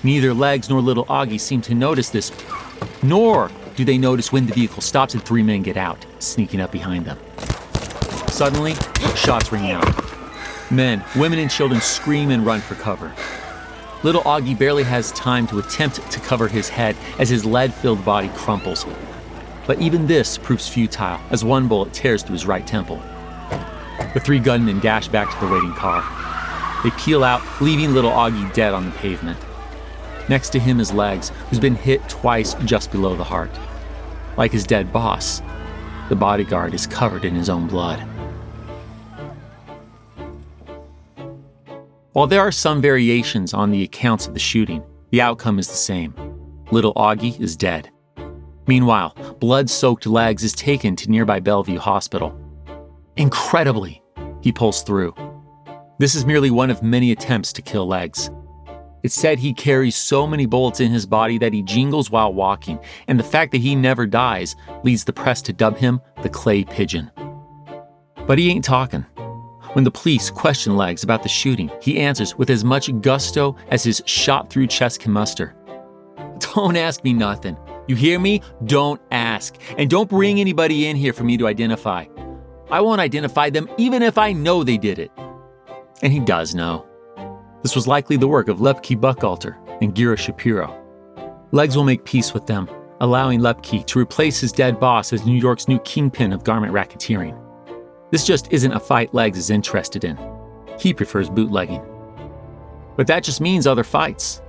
Neither Legs nor Little Augie seem to notice this, nor do they notice when the vehicle stops and three men get out, sneaking up behind them. Suddenly, shots ring out. Men, women, and children scream and run for cover. Little Augie barely has time to attempt to cover his head as his lead-filled body crumples. But even this proves futile as one bullet tears through his right temple. The three gunmen dash back to the waiting car. They peel out, leaving Little Augie dead on the pavement. Next to him is Legs, who's been hit twice just below the heart. Like his dead boss, the bodyguard is covered in his own blood. While there are some variations on the accounts of the shooting, the outcome is the same. Little Augie is dead. Meanwhile, blood-soaked Legs is taken to nearby Bellevue Hospital. Incredibly, he pulls through. This is merely one of many attempts to kill Legs. It's said he carries so many bullets in his body that he jingles while walking, and the fact that he never dies leads the press to dub him the Clay Pigeon. But he ain't talking. When the police question Legs about the shooting, he answers with as much gusto as his shot-through chest can muster. Don't ask me nothing. You hear me? Don't ask. And don't bring anybody in here for me to identify. I won't identify them even if I know they did it. And he does know. This was likely the work of Lepke Buchalter and Gira Shapiro. Legs will make peace with them, allowing Lepke to replace his dead boss as New York's new kingpin of garment racketeering. This just isn't a fight Legs is interested in. He prefers bootlegging. But that just means other fights.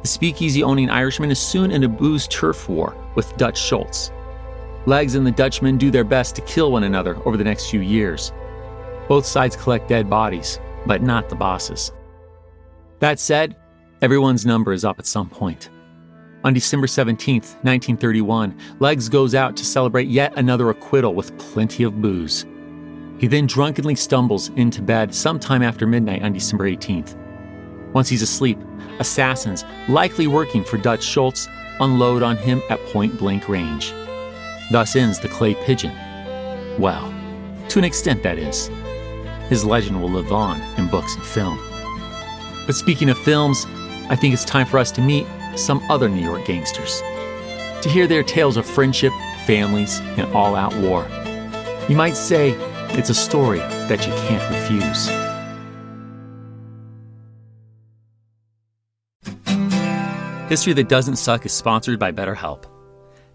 The speakeasy-owning Irishman is soon in a booze turf war with Dutch Schultz. Legs and the Dutchman do their best to kill one another over the next few years. Both sides collect dead bodies, but not the bosses. That said, everyone's number is up at some point. On December 17th, 1931, Legs goes out to celebrate yet another acquittal with plenty of booze. He then drunkenly stumbles into bed sometime after midnight on December 18th. Once he's asleep, assassins, likely working for Dutch Schultz, unload on him at point-blank range. Thus ends the clay pigeon. Well, to an extent that is. His legend will live on in books and film. But speaking of films, I think it's time for us to meet some other New York gangsters. To hear their tales of friendship, families, and all-out war. You might say it's a story that you can't refuse. History That Doesn't Suck is sponsored by BetterHelp.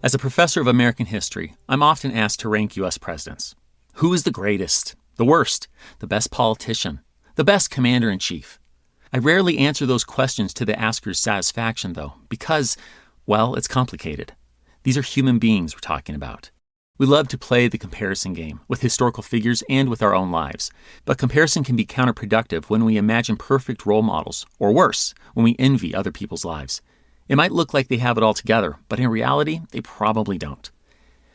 As a professor of American history, I'm often asked to rank U.S. presidents. Who is the greatest, the worst, the best politician, the best commander-in-chief? I rarely answer those questions to the asker's satisfaction, though, because, well, it's complicated. These are human beings we're talking about. We love to play the comparison game with historical figures and with our own lives. But comparison can be counterproductive when we imagine perfect role models, or worse, when we envy other people's lives. It might look like they have it all together, but in reality, they probably don't.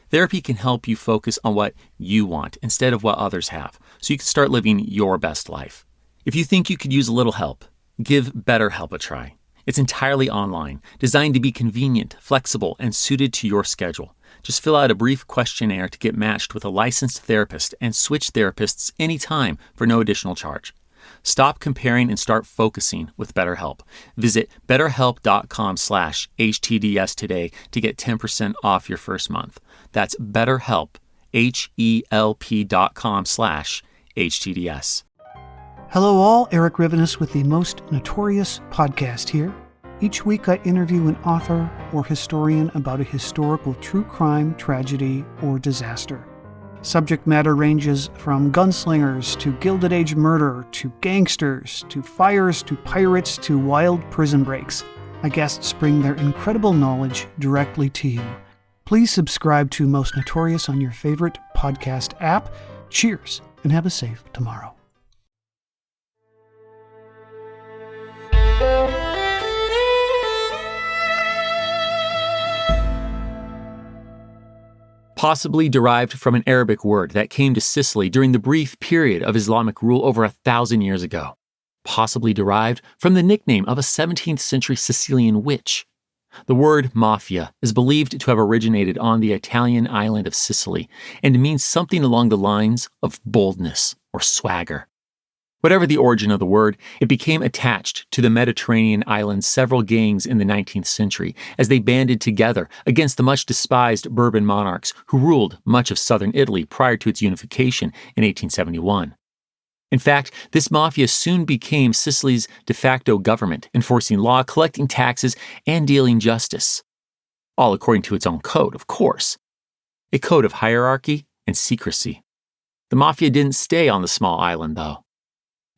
Therapy can help you focus on what you want instead of what others have, so you can start living your best life. If you think you could use a little help, give BetterHelp a try. It's entirely online, designed to be convenient, flexible, and suited to your schedule. Just fill out a brief questionnaire to get matched with a licensed therapist and switch therapists anytime for no additional charge. Stop comparing and start focusing with BetterHelp. Visit betterhelp.com/HTDS today to get 10% off your first month. That's BetterHelp, HELP.com/HTDS. Hello all, Eric Rivenes with the Most Notorious podcast here. Each week I interview an author or historian about a historical true crime, tragedy, or disaster. Subject matter ranges from gunslingers to Gilded Age murder to gangsters to fires to pirates to wild prison breaks. My guests bring their incredible knowledge directly to you. Please subscribe to Most Notorious on your favorite podcast app. Cheers and have a safe tomorrow. Possibly derived from an Arabic word that came to Sicily during the brief period of Islamic rule over 1,000 years ago. Possibly derived from the nickname of a 17th century Sicilian witch. The word mafia is believed to have originated on the Italian island of Sicily and means something along the lines of boldness or swagger. Whatever the origin of the word, it became attached to the Mediterranean island's several gangs in the 19th century as they banded together against the much-despised Bourbon monarchs who ruled much of southern Italy prior to its unification in 1871. In fact, this mafia soon became Sicily's de facto government, enforcing law, collecting taxes, and dealing justice. All according to its own code, of course. A code of hierarchy and secrecy. The mafia didn't stay on the small island, though.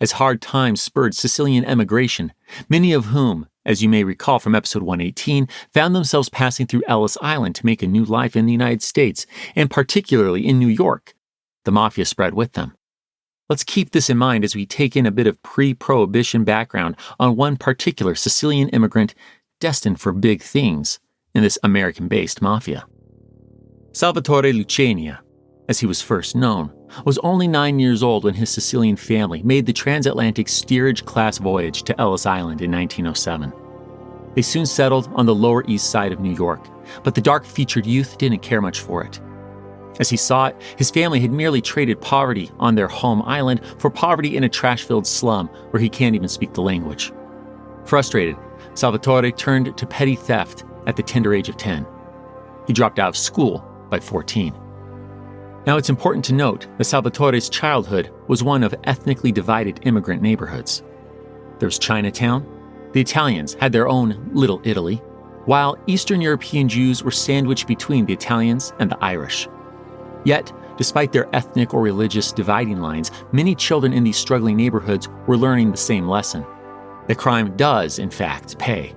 As hard times spurred Sicilian emigration, many of whom, as you may recall from episode 118, found themselves passing through Ellis Island to make a new life in the United States, and particularly in New York. The mafia spread with them. Let's keep this in mind as we take in a bit of pre-Prohibition background on one particular Sicilian immigrant destined for big things in this American-based mafia. Salvatore Lucania, as he was first known, was only 9 years old when his Sicilian family made the transatlantic steerage-class voyage to Ellis Island in 1907. They soon settled on the Lower East Side of New York, but the dark-featured youth didn't care much for it. As he saw it, his family had merely traded poverty on their home island for poverty in a trash-filled slum where he can't even speak the language. Frustrated, Salvatore turned to petty theft at the tender age of 10. He dropped out of school by 14. Now, it's important to note that Salvatore's childhood was one of ethnically divided immigrant neighborhoods. There's Chinatown. The Italians had their own Little Italy, while Eastern European Jews were sandwiched between the Italians and the Irish. Yet, despite their ethnic or religious dividing lines, many children in these struggling neighborhoods were learning the same lesson: that crime does, in fact, pay.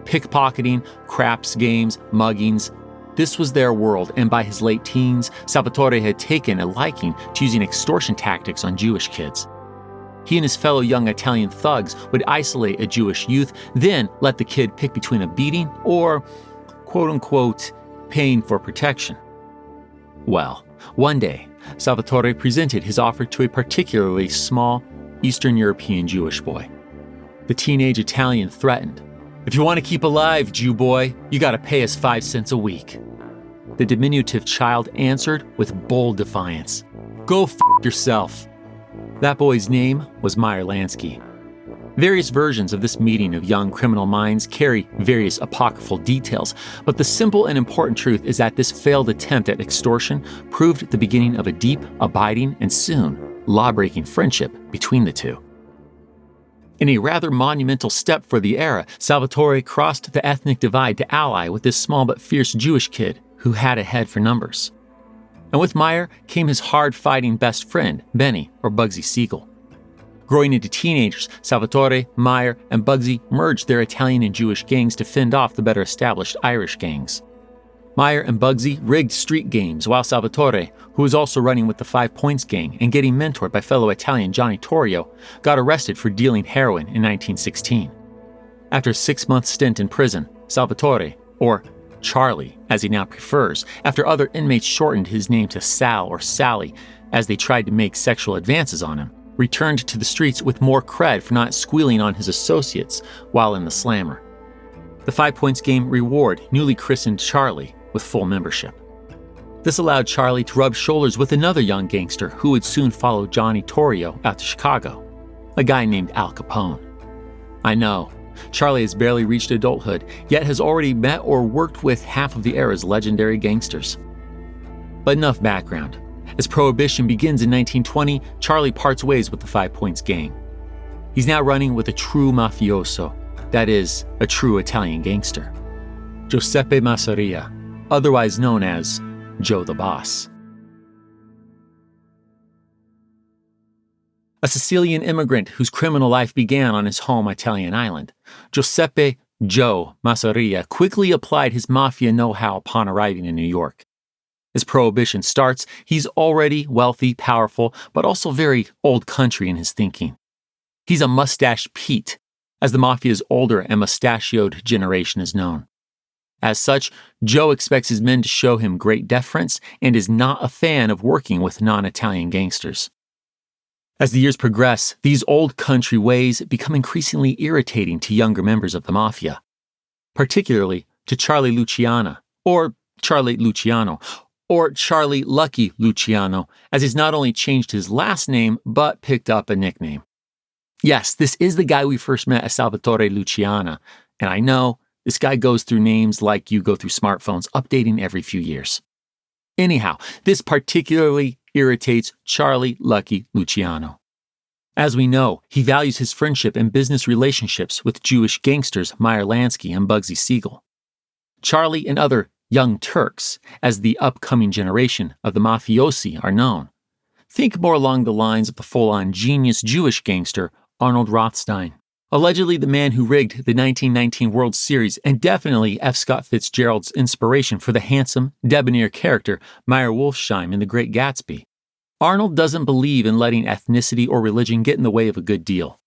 Pickpocketing, craps games, muggings, this was their world, and by his late teens, Salvatore had taken a liking to using extortion tactics on Jewish kids. He and his fellow young Italian thugs would isolate a Jewish youth, then let the kid pick between a beating or, quote-unquote, paying for protection. Well, one day, Salvatore presented his offer to a particularly small Eastern European Jewish boy. The teenage Italian threatened, "If you want to keep alive, Jew boy, you gotta pay us 5 cents a week." The diminutive child answered with bold defiance, "Go f*** yourself." That boy's name was Meyer Lansky. Various versions of this meeting of young criminal minds carry various apocryphal details, but the simple and important truth is that this failed attempt at extortion proved the beginning of a deep, abiding, and soon law-breaking friendship between the two. In a rather monumental step for the era, Salvatore crossed the ethnic divide to ally with this small but fierce Jewish kid who had a head for numbers. And with Meyer came his hard-fighting best friend, Benny, or Bugsy Siegel. Growing into teenagers, Salvatore, Meyer, and Bugsy merged their Italian and Jewish gangs to fend off the better-established Irish gangs. Meyer and Bugsy rigged street games, while Salvatore, who was also running with the 5 Points gang and getting mentored by fellow Italian Johnny Torrio, got arrested for dealing heroin in 1916. After a 6-month stint in prison, Salvatore, or Charlie, as he now prefers, after other inmates shortened his name to Sal or Sally as they tried to make sexual advances on him, returned to the streets with more cred for not squealing on his associates while in the slammer. The 5 Points game reward newly christened Charlie with full membership. This allowed Charlie to rub shoulders with another young gangster who would soon follow Johnny Torrio out to Chicago, a guy named Al Capone. I know, Charlie has barely reached adulthood, yet has already met or worked with half of the era's legendary gangsters. But enough background. As Prohibition begins in 1920, Charlie parts ways with the 5 Points gang. He's now running with a true mafioso, that is, a true Italian gangster. Giuseppe Masseria, otherwise known as Joe the Boss. A Sicilian immigrant whose criminal life began on his home Italian island, Giuseppe Joe Masseria quickly applied his mafia know-how upon arriving in New York. As Prohibition starts, he's already wealthy, powerful, but also very old country in his thinking. He's a mustache Pete, as the mafia's older and mustachioed generation is known. As such, Joe expects his men to show him great deference and is not a fan of working with non-Italian gangsters. As the years progress, these old country ways become increasingly irritating to younger members of the mafia, particularly to Charlie Luciano, or Charlie Luciano, or Charlie Lucky Luciano, as he's not only changed his last name, but picked up a nickname. Yes, this is the guy we first met as Salvatore Luciano, and I know this guy goes through names like you go through smartphones, updating every few years. Anyhow, this particularly irritates Charlie Lucky Luciano. As we know, he values his friendship and business relationships with Jewish gangsters Meyer Lansky and Bugsy Siegel. Charlie and other young Turks, as the upcoming generation of the mafiosi are known. Think more along the lines of the full-on genius Jewish gangster Arnold Rothstein, allegedly the man who rigged the 1919 World Series and definitely F. Scott Fitzgerald's inspiration for the handsome, debonair character Meyer Wolfsheim in The Great Gatsby. Arnold doesn't believe in letting ethnicity or religion get in the way of a good deal.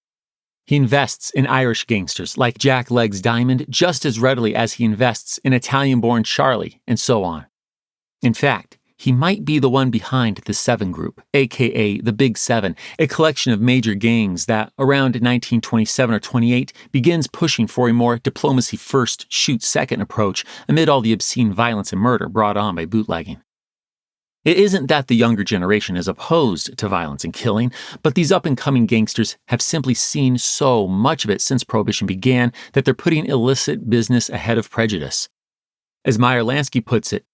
He invests in Irish gangsters like Jack Legs Diamond just as readily as he invests in Italian-born Charlie, and so on. In fact, he might be the one behind the Seven Group, aka the Big Seven, a collection of major gangs that, around 1927 or 28, begins pushing for a more diplomacy-first, shoot-second approach amid all the obscene violence and murder brought on by bootlegging. It isn't that the younger generation is opposed to violence and killing, but these up-and-coming gangsters have simply seen so much of it since Prohibition began that they're putting illicit business ahead of prejudice. As Meyer Lansky puts it,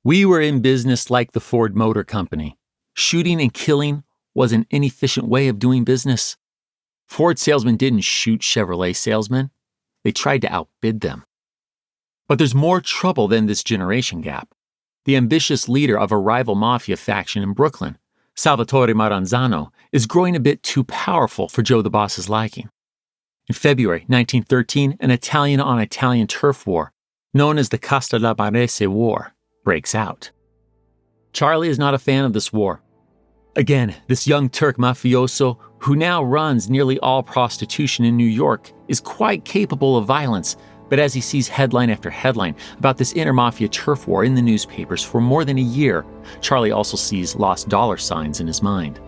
"We were in business like the Ford Motor Company. Shooting and killing was an inefficient way of doing business. Ford salesmen didn't shoot Chevrolet salesmen. They tried to outbid them." But there's more trouble than this generation gap. The ambitious leader of a rival mafia faction in Brooklyn, Salvatore Maranzano, is growing a bit too powerful for Joe the Boss's liking. In February 1913, an Italian-on-Italian turf war, known as the Castellamarese War, breaks out. Charlie is not a fan of this war. Again, this young Turk mafioso, who now runs nearly all prostitution in New York, is quite capable of violence, but as he sees headline after headline about this inter-mafia turf war in the newspapers for more than a year, Charlie also sees lost dollar signs in his mind.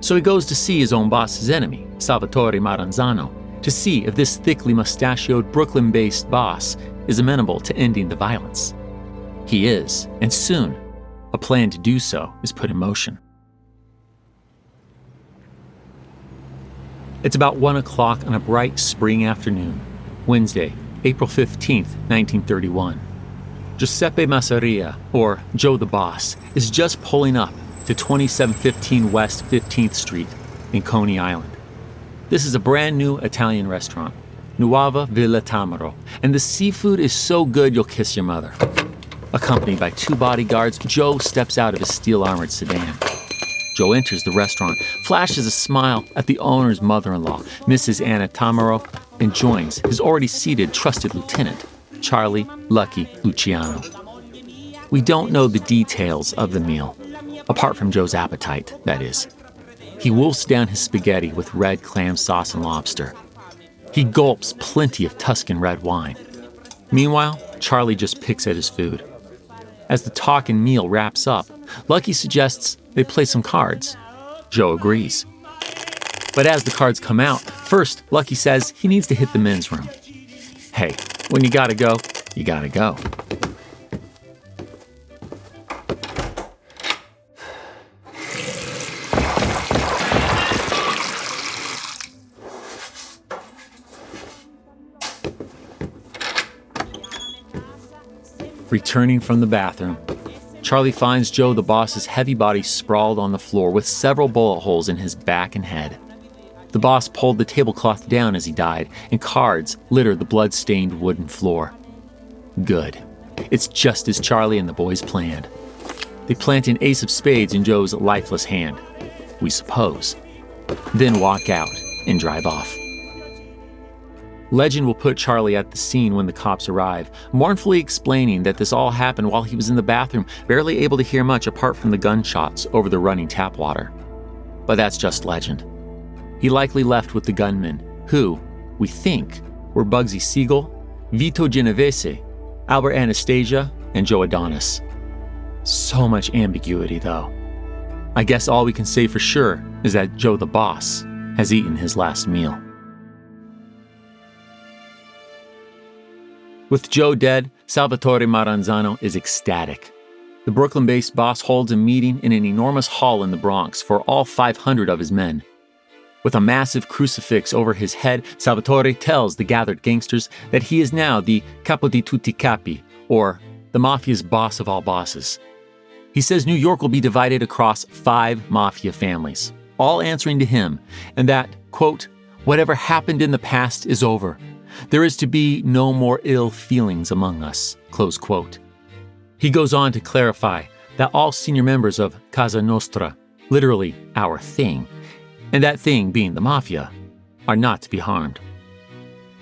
So he goes to see his own boss's enemy, Salvatore Maranzano, to see if this thickly mustachioed Brooklyn-based boss is amenable to ending the violence. He is, and soon, a plan to do so is put in motion. It's about 1 o'clock on a bright spring afternoon, Wednesday, April 15th, 1931. Giuseppe Masseria, or Joe the Boss, is just pulling up to 2715 West 15th Street in Coney Island. This is a brand new Italian restaurant, Nuova Villa Tamaro, and the seafood is so good you'll kiss your mother. Accompanied by 2 bodyguards, Joe steps out of his steel-armored sedan. Joe enters the restaurant, flashes a smile at the owner's mother-in-law, Mrs. Anna Tamaro, and joins his already seated trusted lieutenant, Charlie Lucky Luciano. We don't know the details of the meal, apart from Joe's appetite, that is. He wolfs down his spaghetti with red clam sauce and lobster. He gulps plenty of Tuscan red wine. Meanwhile, Charlie just picks at his food. As the talk and meal wraps up, Lucky suggests they play some cards. Joe agrees. But as the cards come out, first, Lucky says he needs to hit the men's room. Hey, when you gotta go, you gotta go. Returning from the bathroom, Charlie finds Joe the Boss's heavy body sprawled on the floor with several bullet holes in his back and head. The boss pulled the tablecloth down as he died, and cards litter the blood-stained wooden floor. Good. It's just as Charlie and the boys planned. They plant an ace of spades in Joe's lifeless hand, we suppose, then walk out and drive off. Legend will put Charlie at the scene when the cops arrive, mournfully explaining that this all happened while he was in the bathroom, barely able to hear much apart from the gunshots over the running tap water. But that's just legend. He likely left with the gunmen, who, we think, were Bugsy Siegel, Vito Genovese, Albert Anastasia, and Joe Adonis. So much ambiguity, though. I guess all we can say for sure is that Joe the Boss has eaten his last meal. With Joe dead, Salvatore Maranzano is ecstatic. The Brooklyn-based boss holds a meeting in an enormous hall in the Bronx for all 500 of his men. With a massive crucifix over his head, Salvatore tells the gathered gangsters that he is now the capo di tutti capi, or the mafia's boss of all bosses. He says New York will be divided across 5 mafia families, all answering to him, and that, quote, whatever happened in the past is over. There is to be no more ill feelings among us, close quote. He goes on to clarify that all senior members of Casa Nostra, literally our thing, and that thing being the mafia, are not to be harmed.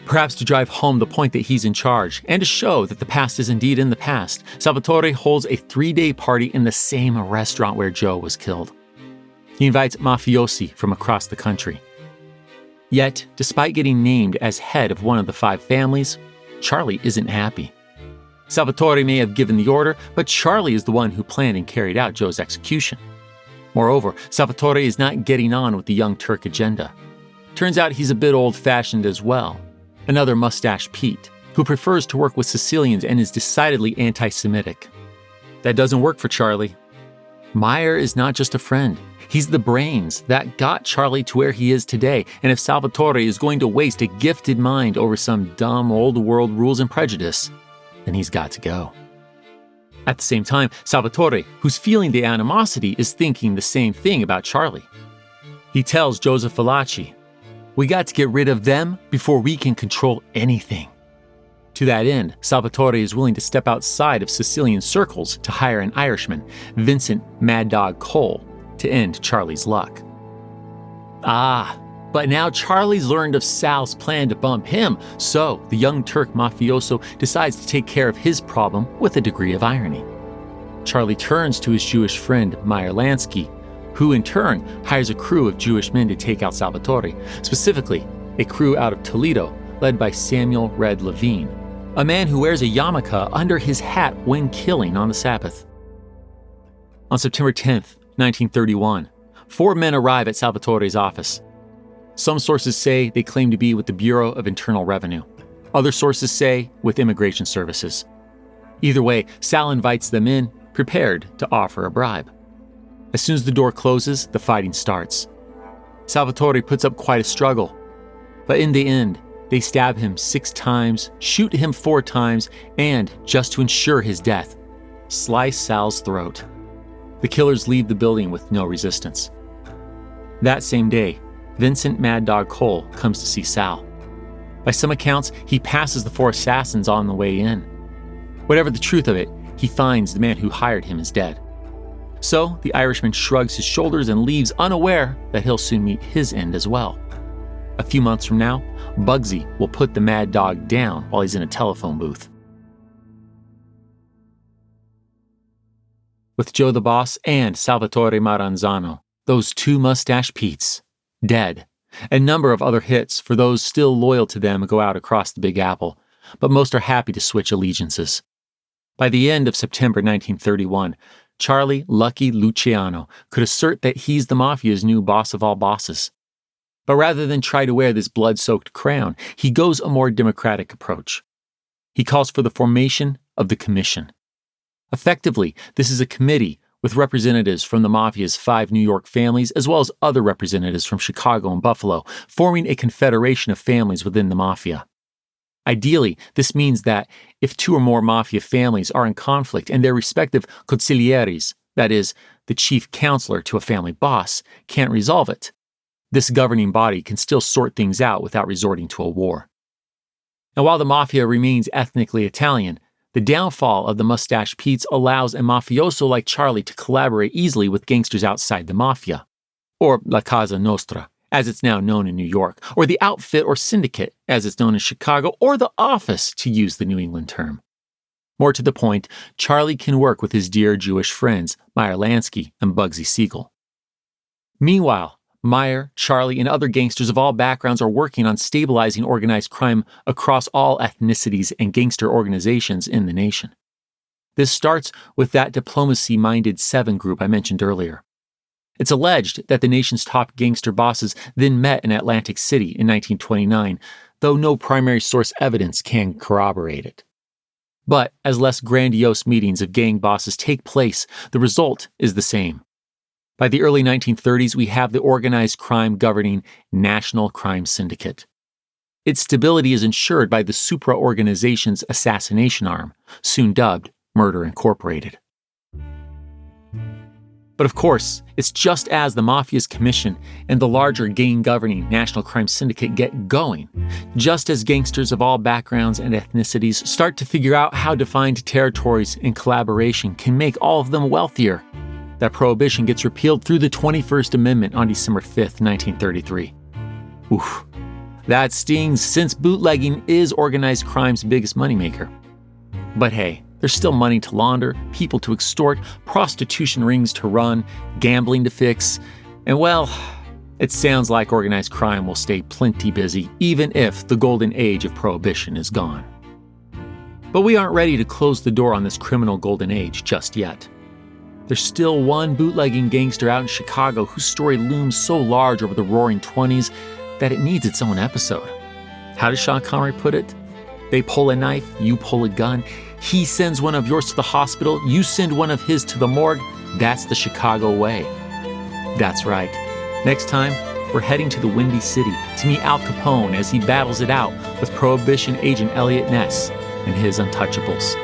Perhaps to drive home the point that he's in charge, and to show that the past is indeed in the past, Salvatore holds a 3-day party in the same restaurant where Joe was killed. He invites mafiosi from across the country. Yet, despite getting named as head of one of the 5 families, Charlie isn't happy. Salvatore may have given the order, but Charlie is the one who planned and carried out Joe's execution. Moreover, Salvatore is not getting on with the Young Turk agenda. Turns out he's a bit old-fashioned as well. Another mustache Pete, who prefers to work with Sicilians and is decidedly anti-Semitic. That doesn't work for Charlie. Meyer is not just a friend. He's the brains that got Charlie to where he is today, and if Salvatore is going to waste a gifted mind over some dumb old world rules and prejudice, then he's got to go. At the same time, Salvatore, who's feeling the animosity, is thinking the same thing about Charlie. He tells Joseph Valachi, "We got to get rid of them before we can control anything." To that end, Salvatore is willing to step outside of Sicilian circles to hire an Irishman, Vincent Mad Dog Cole, to end Charlie's luck. But now Charlie's learned of Sal's plan to bump him, so the young Turk mafioso decides to take care of his problem with a degree of irony. Charlie turns to his Jewish friend Meyer Lansky, who in turn hires a crew of Jewish men to take out Salvatore, specifically a crew out of Toledo led by Samuel Red Levine, a man who wears a yarmulke under his hat when killing on the Sabbath. On September 10th, 1931, 4 men arrive at Salvatore's office. Some sources say they claim to be with the Bureau of Internal Revenue. Other sources say with Immigration Services. Either way, Sal invites them in, prepared to offer a bribe. As soon as the door closes, the fighting starts. Salvatore puts up quite a struggle, but in the end, they stab him 6 times, shoot him 4 times, and, just to ensure his death, slice Sal's throat. The killers leave the building with no resistance. That same day, Vincent Mad Dog Cole comes to see Sal. By some accounts, he passes the 4 assassins on the way in. Whatever the truth of it, he finds the man who hired him is dead. So the Irishman shrugs his shoulders and leaves, unaware that he'll soon meet his end as well. A few months from now, Bugsy will put the Mad Dog down while he's in a telephone booth. With Joe the Boss and Salvatore Maranzano, those 2 mustache Petes, dead, a number of other hits for those still loyal to them go out across the Big Apple, but most are happy to switch allegiances. By the end of September 1931, Charlie Lucky Luciano could assert that he's the Mafia's new boss of all bosses. But rather than try to wear this blood-soaked crown, he goes a more democratic approach. He calls for the formation of the Commission. Effectively, this is a committee with representatives from the Mafia's 5 New York families, as well as other representatives from Chicago and Buffalo, forming a confederation of families within the Mafia. Ideally, this means that if 2 or more Mafia families are in conflict and their respective consiglieres, that is, the chief counselor to a family boss, can't resolve it, this governing body can still sort things out without resorting to a war. And while the Mafia remains ethnically Italian, the downfall of the Mustache Petes allows a mafioso like Charlie to collaborate easily with gangsters outside the Mafia, or La Casa Nostra, as it's now known in New York, or the Outfit or Syndicate, as it's known in Chicago, or the Office, to use the New England term. More to the point, Charlie can work with his dear Jewish friends, Meyer Lansky and Bugsy Siegel. Meanwhile, Meyer, Charlie, and other gangsters of all backgrounds are working on stabilizing organized crime across all ethnicities and gangster organizations in the nation. This starts with that diplomacy-minded 7 group I mentioned earlier. It's alleged that the nation's top gangster bosses then met in Atlantic City in 1929, though no primary source evidence can corroborate it. But as less grandiose meetings of gang bosses take place, the result is the same. By the early 1930s, we have the organized crime governing National Crime Syndicate. Its stability is ensured by the supra-organization's assassination arm, soon dubbed Murder Incorporated. But of course, it's just as the Mafia's commission and the larger gang-governing National Crime Syndicate get going, just as gangsters of all backgrounds and ethnicities start to figure out how defined territories and collaboration can make all of them wealthier, that Prohibition gets repealed through the 21st Amendment on December 5th, 1933. Oof. That stings, since bootlegging is organized crime's biggest moneymaker. But hey, there's still money to launder, people to extort, prostitution rings to run, gambling to fix, and well, it sounds like organized crime will stay plenty busy even if the golden age of Prohibition is gone. But we aren't ready to close the door on this criminal golden age just yet. There's still one bootlegging gangster out in Chicago whose story looms so large over the roaring 20s that it needs its own episode. How does Sean Connery put it? They pull a knife, you pull a gun. He sends one of yours to the hospital, you send one of his to the morgue. That's the Chicago way. That's right. Next time, we're heading to the Windy City to meet Al Capone as he battles it out with Prohibition agent Elliot Ness and his untouchables.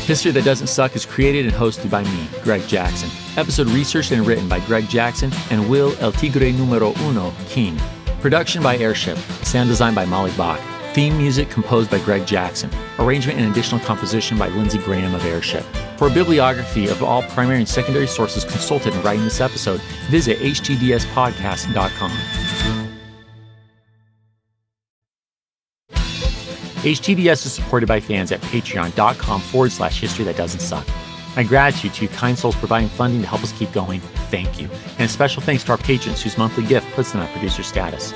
History That Doesn't Suck is created and hosted by me, Greg Jackson. Episode researched and written by Greg Jackson and Will El Tigre Numero Uno King. Production by Airship. Sound design by Molly Bach. Theme music composed by Greg Jackson. Arrangement and additional composition by Lindsey Graham of Airship. For a bibliography of all primary and secondary sources consulted in writing this episode, visit htdspodcast.com. HTDS is supported by fans at patreon.com/history that doesn't suck. My gratitude to you kind souls providing funding to help us keep going. Thank you. And a special thanks to our patrons whose monthly gift puts them at producer status.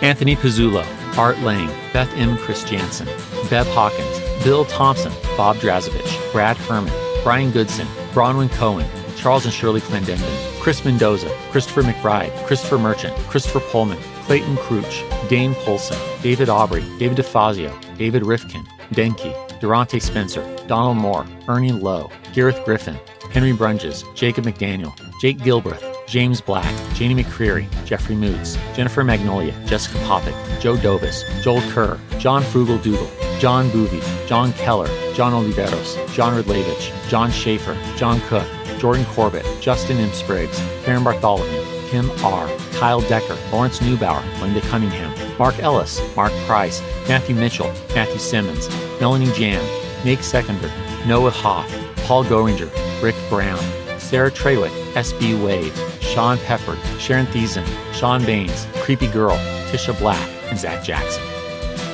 Anthony Pizzulo, Art Lang, Beth M. Chris Jansen, Bev Hawkins, Bill Thompson, Bob Drazovich, Brad Herman, Brian Goodson, Bronwyn Cohen, Charles and Shirley Clendenden, Chris Mendoza, Christopher McBride, Christopher Merchant, Christopher Pullman, Clayton Crouch, Dane Polson, David Aubrey, David DeFazio, David Rifkin, Denke, Durante Spencer, Donald Moore, Ernie Lowe, Gareth Griffin, Henry Brunges, Jacob McDaniel, Jake Gilbreth, James Black, Janie McCreary, Jeffrey Moots, Jennifer Magnolia, Jessica Popick, Joe Dovis, Joel Kerr, John Frugal Doodle, John Boovy, John Keller, John Oliveros, John Ridlevich, John Schaefer, John Cook, Jordan Corbett, Justin M. Spriggs, Karen Bartholomew, Kim R., Kyle Decker, Lawrence Neubauer, Linda Cunningham, Mark Ellis, Mark Price, Matthew Mitchell, Matthew Simmons, Melanie Jam, Nate Seconder, Noah Hoff, Paul Goringer, Rick Brown, Sarah Trawick, S.B. Wade, Sean Peppard, Sharon Thiessen, Sean Baines, Creepy Girl, Tisha Black, and Zach Jackson.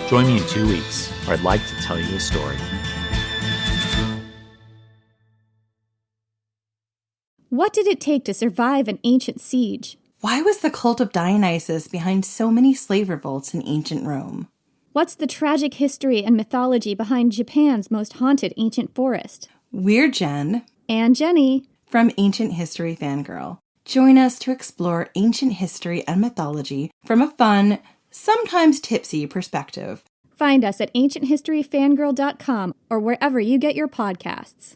Join me in 2 weeks, where I'd like to tell you a story. What did it take to survive an ancient siege? Why was the cult of Dionysus behind so many slave revolts in ancient Rome? What's the tragic history and mythology behind Japan's most haunted ancient forest? We're Jen. And Jenny. From Ancient History Fangirl. Join us to explore ancient history and mythology from a fun, sometimes tipsy perspective. Find us at ancienthistoryfangirl.com or wherever you get your podcasts.